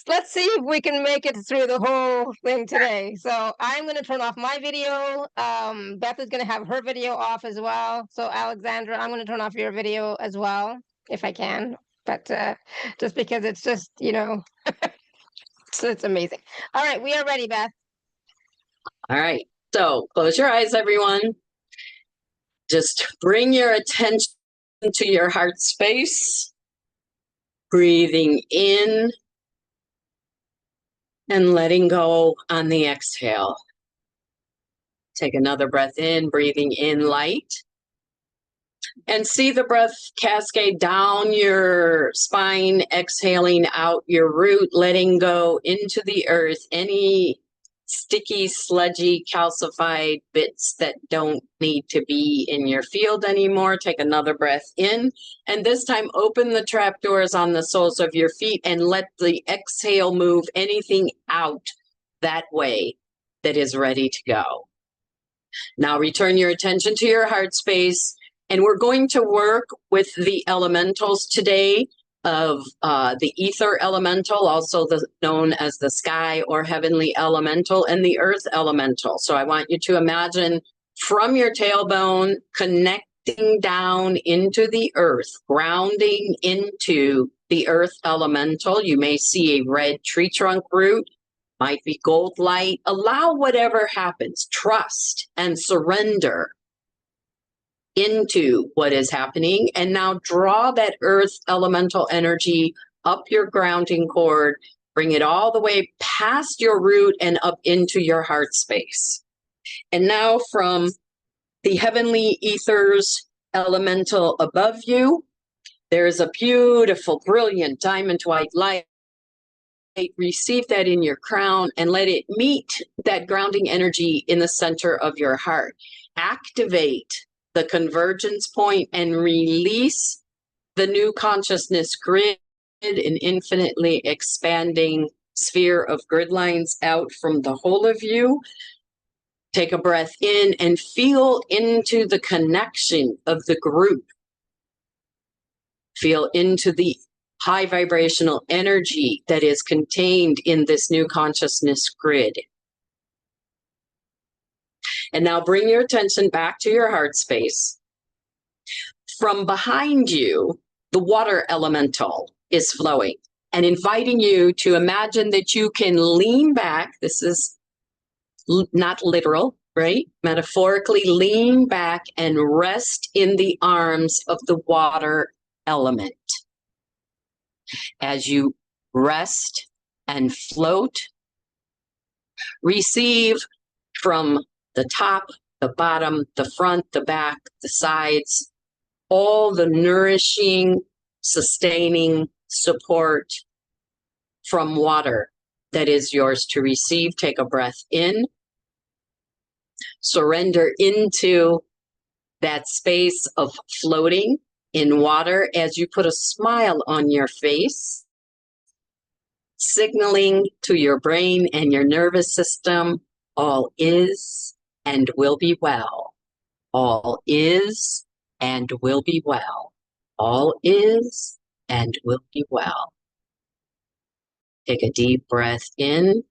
A: Let's see if we can make it through the whole thing today. So I'm going to turn off my video. Beth is going to have her video off as well. So Alexandra, I'm going to turn off your video as well, if I can. But just because it's just, you know, so it's amazing. All right, we are ready, Beth.
B: All right. So close your eyes, everyone. Just bring your attention to your heart space. Breathing in and letting go on the exhale. Take another breath in, breathing in light. And see the breath cascade down your spine, exhaling out your root, letting go into the earth any sticky, sludgy, calcified bits that don't need to be in your field anymore. Take another breath in, and this time open the trapdoors on the soles of your feet and let the exhale move anything out that way that is ready to go. Now return your attention to your heart space, and we're going to work with the elementals today of the ether elemental, also known as the sky or heavenly elemental, and the earth elemental. So I want you to imagine from your tailbone connecting down into the earth, grounding into the earth elemental. You may see a red tree trunk root, might be gold light. Allow whatever happens, trust and surrender into what is happening. And now draw that earth elemental energy up your grounding cord, bring it all the way past your root and up into your heart space. And now from the heavenly ethers elemental above you, there's a beautiful, brilliant diamond white light receive that in your crown and let it meet that grounding energy in the center of your heart. Activate the convergence point and release the new consciousness grid, an infinitely expanding sphere of grid lines out from the whole of you. Take a breath in and feel into the connection of the group. Feel into the high vibrational energy that is contained in this new consciousness grid. And now bring your attention back to your heart space. From behind you, the water elemental is flowing and inviting you to imagine that you can lean back. This is not literal, right? Metaphorically, lean back and rest in the arms of the water element. As you rest and float, receive from the top, the bottom, the front, the back, the sides, all the nourishing, sustaining support from water that is yours to receive. Take a breath in. Surrender into that space of floating in water as you put a smile on your face, signaling to your brain and your nervous system, all is and will be well. All is and will be well. All is and will be well. Take a deep breath in.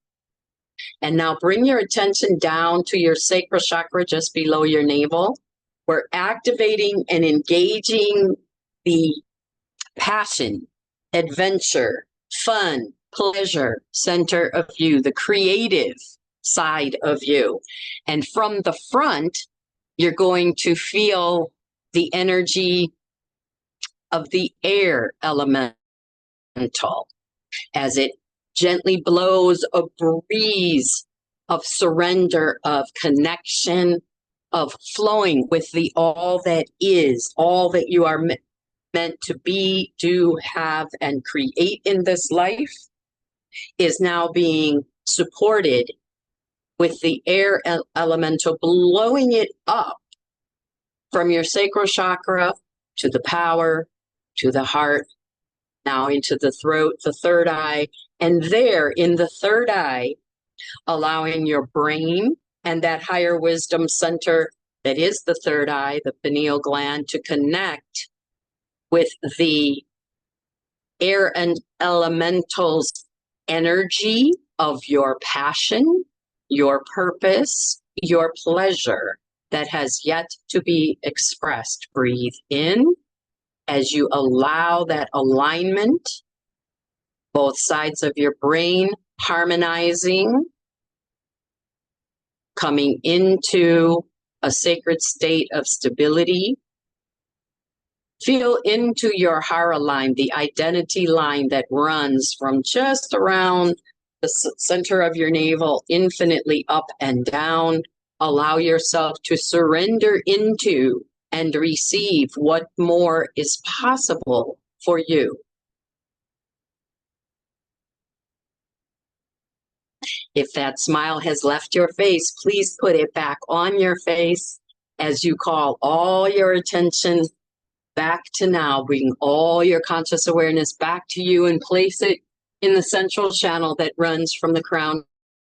B: And now bring your attention down to your sacral chakra just below your navel. We're activating and engaging the passion, adventure, fun, pleasure center of you, the creative side of you. And from the front, you're going to feel the energy of the air elemental as it gently blows a breeze of surrender, of connection, of flowing with the all that is, all that you are meant to be, do, have, and create in this life is now being supported with the air elemental, blowing it up from your sacral chakra to the power, to the heart, now into the throat, the third eye, and there in the third eye, allowing your brain and that higher wisdom center that is the third eye, the pineal gland, to connect with the air and elementals energy of your passion, your purpose, your pleasure that has yet to be expressed. Breathe in as you allow that alignment, both sides of your brain harmonizing, coming into a sacred state of stability. Feel into your hara line, the identity line that runs from just around the center of your navel, infinitely up and down. Allow yourself to surrender into and receive what more is possible for you. If that smile has left your face, please put it back on your face as you call all your attention back to now. Bring all your conscious awareness back to you and place it in the central channel that runs from the crown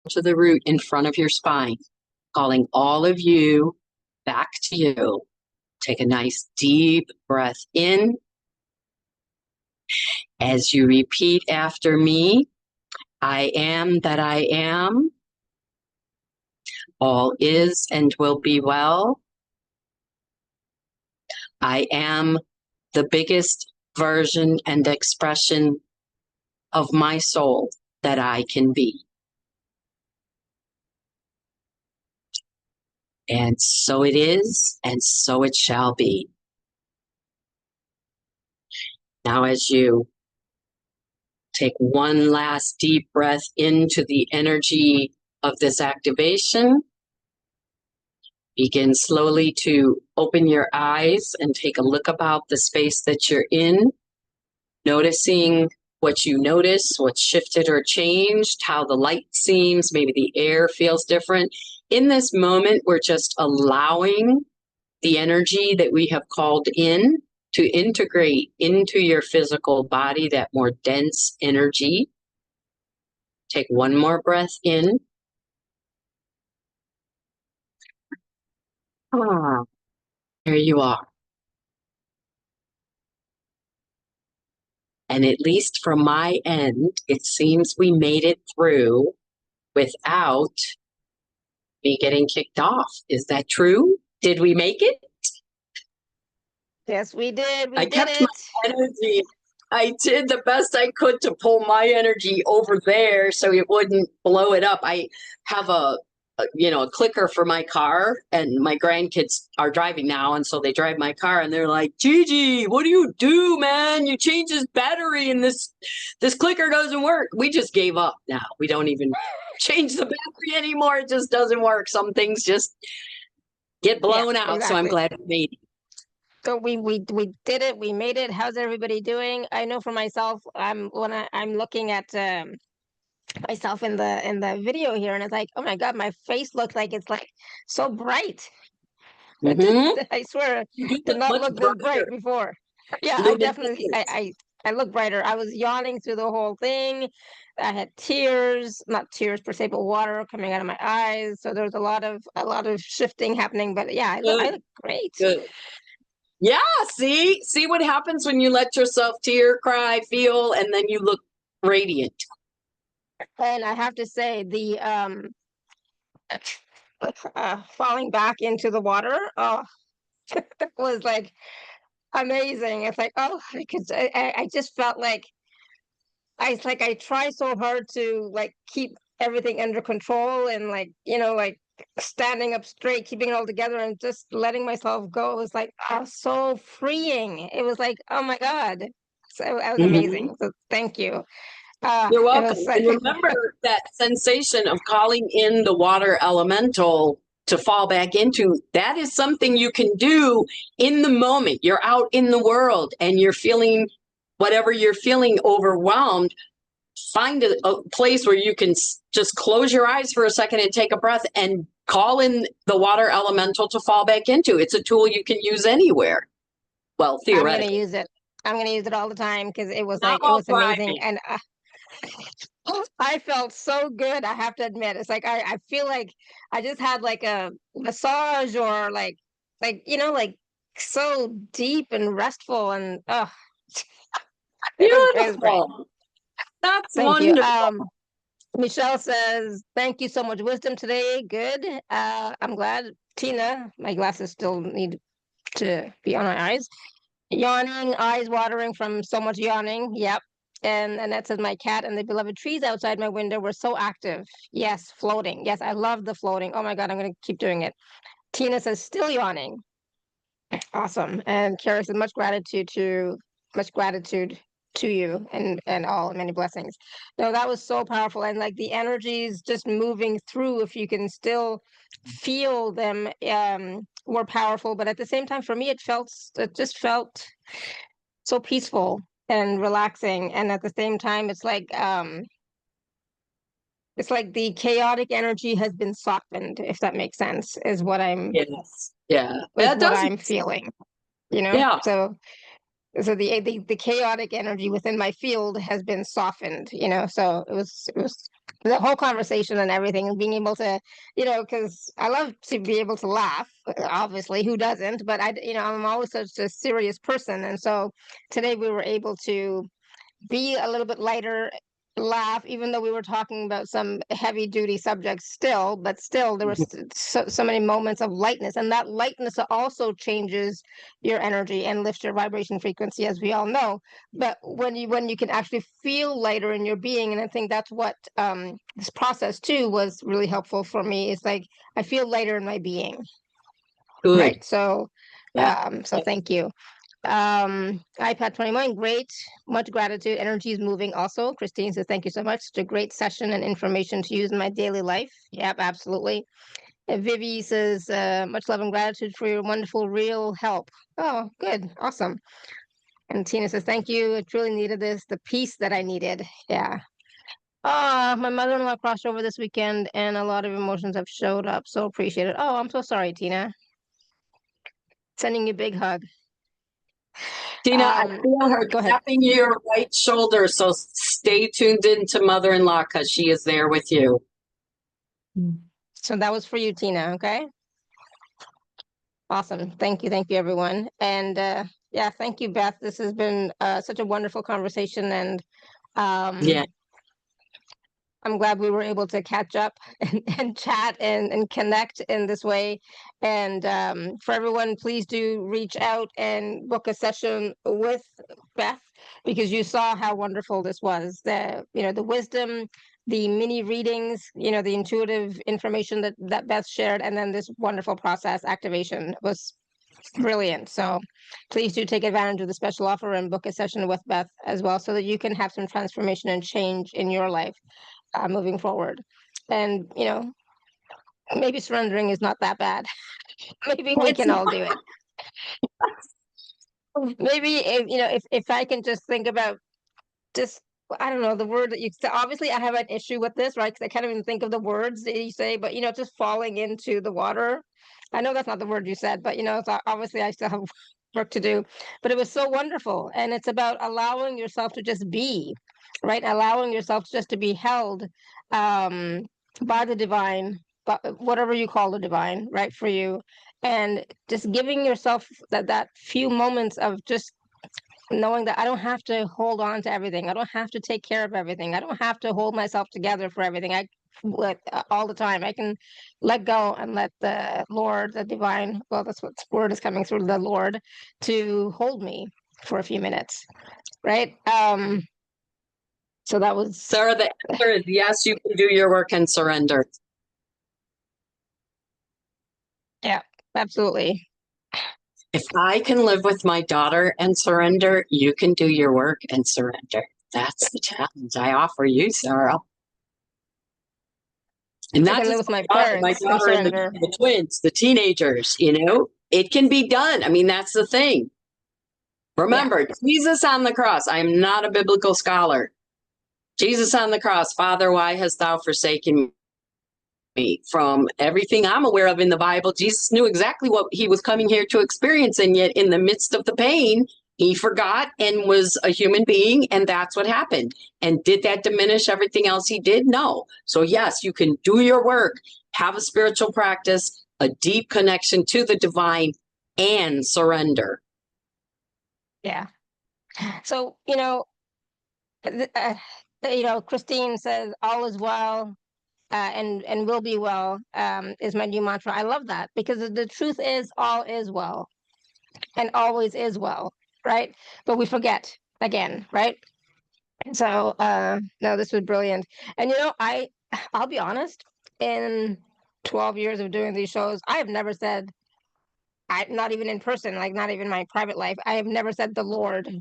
B: to the root in front of your spine. Calling all of you back to you. Take a nice deep breath in. As you repeat after me, I am that I am. All is and will be well. I am the biggest version and expression of my soul that I can be. And so it is, and so it shall be. Now as you take one last deep breath into the energy of this activation, begin slowly to open your eyes and take a look about the space that you're in, noticing what you notice, what's shifted or changed, how the light seems, maybe the air feels different. In this moment, we're just allowing the energy that we have called in to integrate into your physical body, that more dense energy. Take one more breath in. Ah, there you are. And at least from my end, it seems we made it through without me getting kicked off. Is that true? Did we make it?
A: Yes, we did. We
B: I
A: did
B: kept
A: it.
B: my energy. I did the best I could to pull my energy over there so it wouldn't blow it up. I have a clicker for my car, and my grandkids are driving now, and so they drive my car, and they're like, Gigi, what do you do, man? You change this battery and this clicker doesn't work. We just gave up now. We don't even change the battery anymore. It just doesn't work. Some things just get blown out.
A: Exactly.
B: So I'm glad we made it.
A: So we did it. We made it. How's everybody doing? I know for myself, I'm looking at myself in the video here, and it's like, oh my God, my face looks like it's like so bright.
B: Mm-hmm.
A: I swear,
B: You do
A: did
B: look
A: not
B: much
A: look this bright
B: brighter.
A: before. Yeah, I definitely, I look brighter. I was yawning through the whole thing. I had tears, not tears per se, but water coming out of my eyes. So there was a lot of shifting happening. But yeah, I look great.
B: Good. Yeah, see what happens when you let yourself tear, cry, feel, and then you look radiant.
A: And I have to say, the falling back into the water, oh, that was like amazing. It's like, oh, because I just felt like I try so hard to like keep everything under control and like, like standing up straight, keeping it all together and just letting myself go. It was like, oh, so freeing. It was like, oh my God. So that was amazing. So thank you.
B: You're
A: It
B: welcome.
A: was
B: And
A: like,
B: remember that sensation of calling in the water elemental to fall back into. That is something you can do in the moment. You're out in the world and you're feeling whatever you're feeling, overwhelmed. Find a place where you can just close your eyes for a second and take a breath and call in the water elemental to fall back into. It's a tool you can use anywhere. Well,
A: I'm going to
B: theoretically.
A: use it. I'm going to use it all the time because it was
B: Not
A: like, it
B: while
A: was amazing.
B: driving.
A: And I felt so good. I have to admit, it's like, I feel like I just had like a massage or like so deep and restful and it was great.
B: Beautiful. That's
A: Thank you.
B: wonderful.
A: Michelle says, thank you so much. Wisdom today. Good. I'm glad. Tina, my glasses still need to be on my eyes. Yawning, eyes watering from so much yawning. Yep. And that says, my cat and the beloved trees outside my window were so active. Yes, floating. Yes, I love the floating. Oh my God, I'm going to keep doing it. Tina says, still yawning. Awesome. And Kara says, much gratitude to you and all many blessings. No, that was so powerful. And like the energies just moving through, if you can still feel them, were powerful. But at the same time, for me, it just felt so peaceful and relaxing. And at the same time, it's like the chaotic energy has been softened, if that makes sense, is what
B: Yes. Yeah.
A: is
B: That
A: what
B: does.
A: I'm feeling,
B: Yeah.
A: So the chaotic energy within my field has been softened, so it was the whole conversation and everything, and being able to, because I love to be able to laugh, obviously, who doesn't, but I'm always such a serious person, and so today we were able to be a little bit lighter, laugh, even though we were talking about some heavy duty subjects still, but still there was so many moments of lightness, and that lightness also changes your energy and lifts your vibration frequency, as we all know. But when you can actually feel lighter in your being, and I think that's what this process too was really helpful for me. It's like I feel lighter in my being,
B: Good.
A: right? So
B: Yeah.
A: so thank you. iPad 21, great, much gratitude. Energy is moving. Also, Christine says, thank you so much. It's a great session and information to use in my daily life. Yep, absolutely. Vivi says, much love and gratitude for your wonderful real help. Oh, good, awesome. And Tina says, thank you. I truly needed this, the peace that I needed. Yeah. My mother-in-law crossed over this weekend and a lot of emotions have showed up. So appreciate it. Oh, I'm so sorry, Tina. Sending you a big hug.
B: Tina, I feel her
A: Go ahead.
B: tapping your right shoulder, so stay tuned into mother-in-law because she is there with you.
A: So that was for you, Tina. Okay. Awesome. Thank you. Thank you, everyone. And yeah, thank you, Beth. This has been such a wonderful conversation. And
B: Yeah.
A: I'm glad we were able to catch up and chat and connect in this way. And for everyone, please do reach out and book a session with Beth, because you saw how wonderful this was. The wisdom, the mini readings, the intuitive information that Beth shared, and then this wonderful process activation was brilliant. So please do take advantage of the special offer and book a session with Beth as well, so that you can have some transformation and change in your life moving forward. And maybe surrendering is not that bad. Maybe we can all do it. Maybe if I can just think about just, I don't know, the word that you said. Obviously I have an issue with this, right? Because I can't even think of the words that you say, but just falling into the water. I know that's not the word you said, but so obviously I still have work to do. But it was so wonderful, and it's about allowing yourself to just be, right? Allowing yourself just to be held by the divine, but whatever you call the divine, right, for you, and just giving yourself that few moments of just knowing that I don't have to hold on to everything. I don't have to take care of everything. I don't have to hold myself together for everything. All the time. I can let go and let the Lord, the divine, well, that's what word is coming through, the Lord, to hold me for a few minutes, right? So that was.
B: Sarah, the answer is yes, you can do your work and surrender.
A: Yeah, absolutely.
B: If I can live with my daughter and surrender, you can do your work and surrender. That's the challenge I offer you, Sarah. And
A: I
B: not
A: can live
B: just
A: with my
B: my
A: parents and
B: daughter and
A: surrender.
B: the twins, the teenagers, it can be done. I mean, that's the thing. Remember, Jesus on the cross. I am not a biblical scholar. Jesus on the cross, Father, why hast thou forsaken me? From everything I'm aware of in the Bible, Jesus knew exactly what he was coming here to experience. And yet in the midst of the pain, he forgot and was a human being. And that's what happened. And did that diminish everything else he did? No. So yes, you can do your work, have a spiritual practice, a deep connection to the divine, and surrender.
A: Yeah. So, Christine says, all is well. And will be well, is my new mantra. I love that, because the truth is all is well and always is well, right? But we forget again, right? So no, this was brilliant. And I'll be honest, in 12 years of doing these shows, I have never said, not even in person, like not even my private life, I have never said the Lord.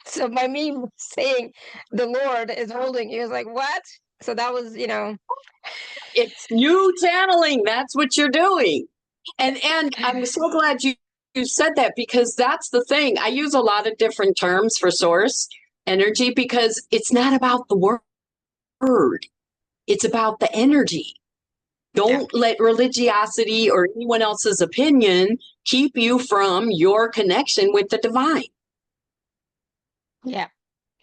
A: So by me saying the Lord is holding you is like, what? So that was,
B: It's you channeling. That's what you're doing. And I'm so glad you said that, because that's the thing. I use a lot of different terms for source energy because it's not about the word. It's about the energy. Don't let religiosity or anyone else's opinion keep you from your connection with the divine.
A: Yeah.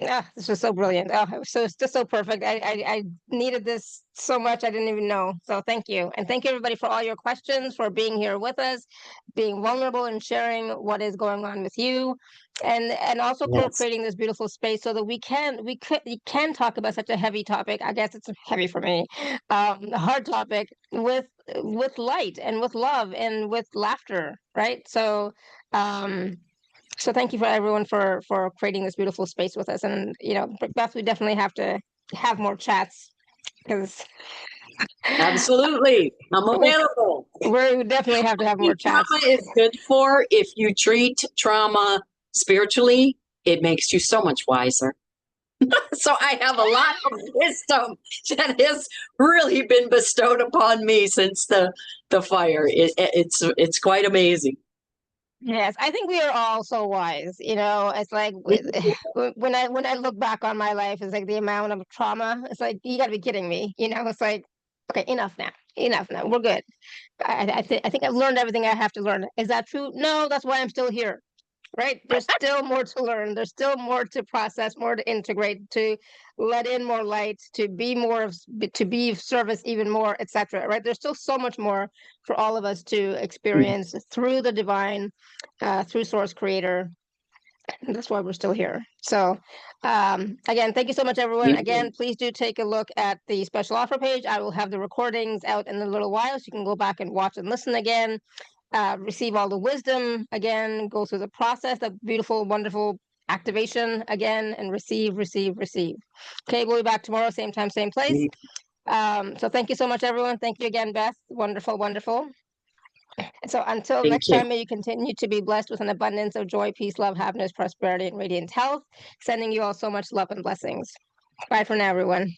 A: Yeah, this was so brilliant. Oh, it's just so perfect. I needed this so much. I didn't even know. So thank you. And thank you, everybody, for all your questions, for being here with us, being vulnerable and sharing what is going on with you. And also for
B: Yes.
A: creating this beautiful space so that we can talk about such a heavy topic. I guess it's heavy for me. A hard topic with light and with love and with laughter, right? So thank you for everyone for creating this beautiful space with us. And Beth, we definitely have to have more chats, because
B: Absolutely. I'm available.
A: we definitely have to have more chats.
B: Trauma is good for, if you treat trauma spiritually, it makes you so much wiser. So I have a lot of wisdom that has really been bestowed upon me since the fire. It's quite amazing.
A: Yes, I think we are all so wise. It's like when I look back on my life, it's like the amount of trauma. It's like you got to be kidding me. It's like, okay, enough now, enough now. We're good. I think I've learned everything I have to learn. Is that true? No, that's why I'm still here. Right? There's still more to learn. There's still more to process, more to integrate, to let in more light, to be to be of service even more, etc. Right? There's still so much more for all of us to experience through the divine, through Source Creator. And that's why we're still here. So, again, thank you so much, everyone. Again, please do take a look at the special offer page. I will have the recordings out in a little while, so you can go back and watch and listen again. Receive all the wisdom again, go through the process, the beautiful, wonderful activation again, and receive. Okay, we'll be back tomorrow, same time, same place. So thank you so much, everyone. Thank you again, Beth. Wonderful, wonderful. So until next time, may you continue to be blessed with an abundance of joy, peace, love, happiness, prosperity, and radiant health. Sending you all so much love and blessings. Bye for now, everyone.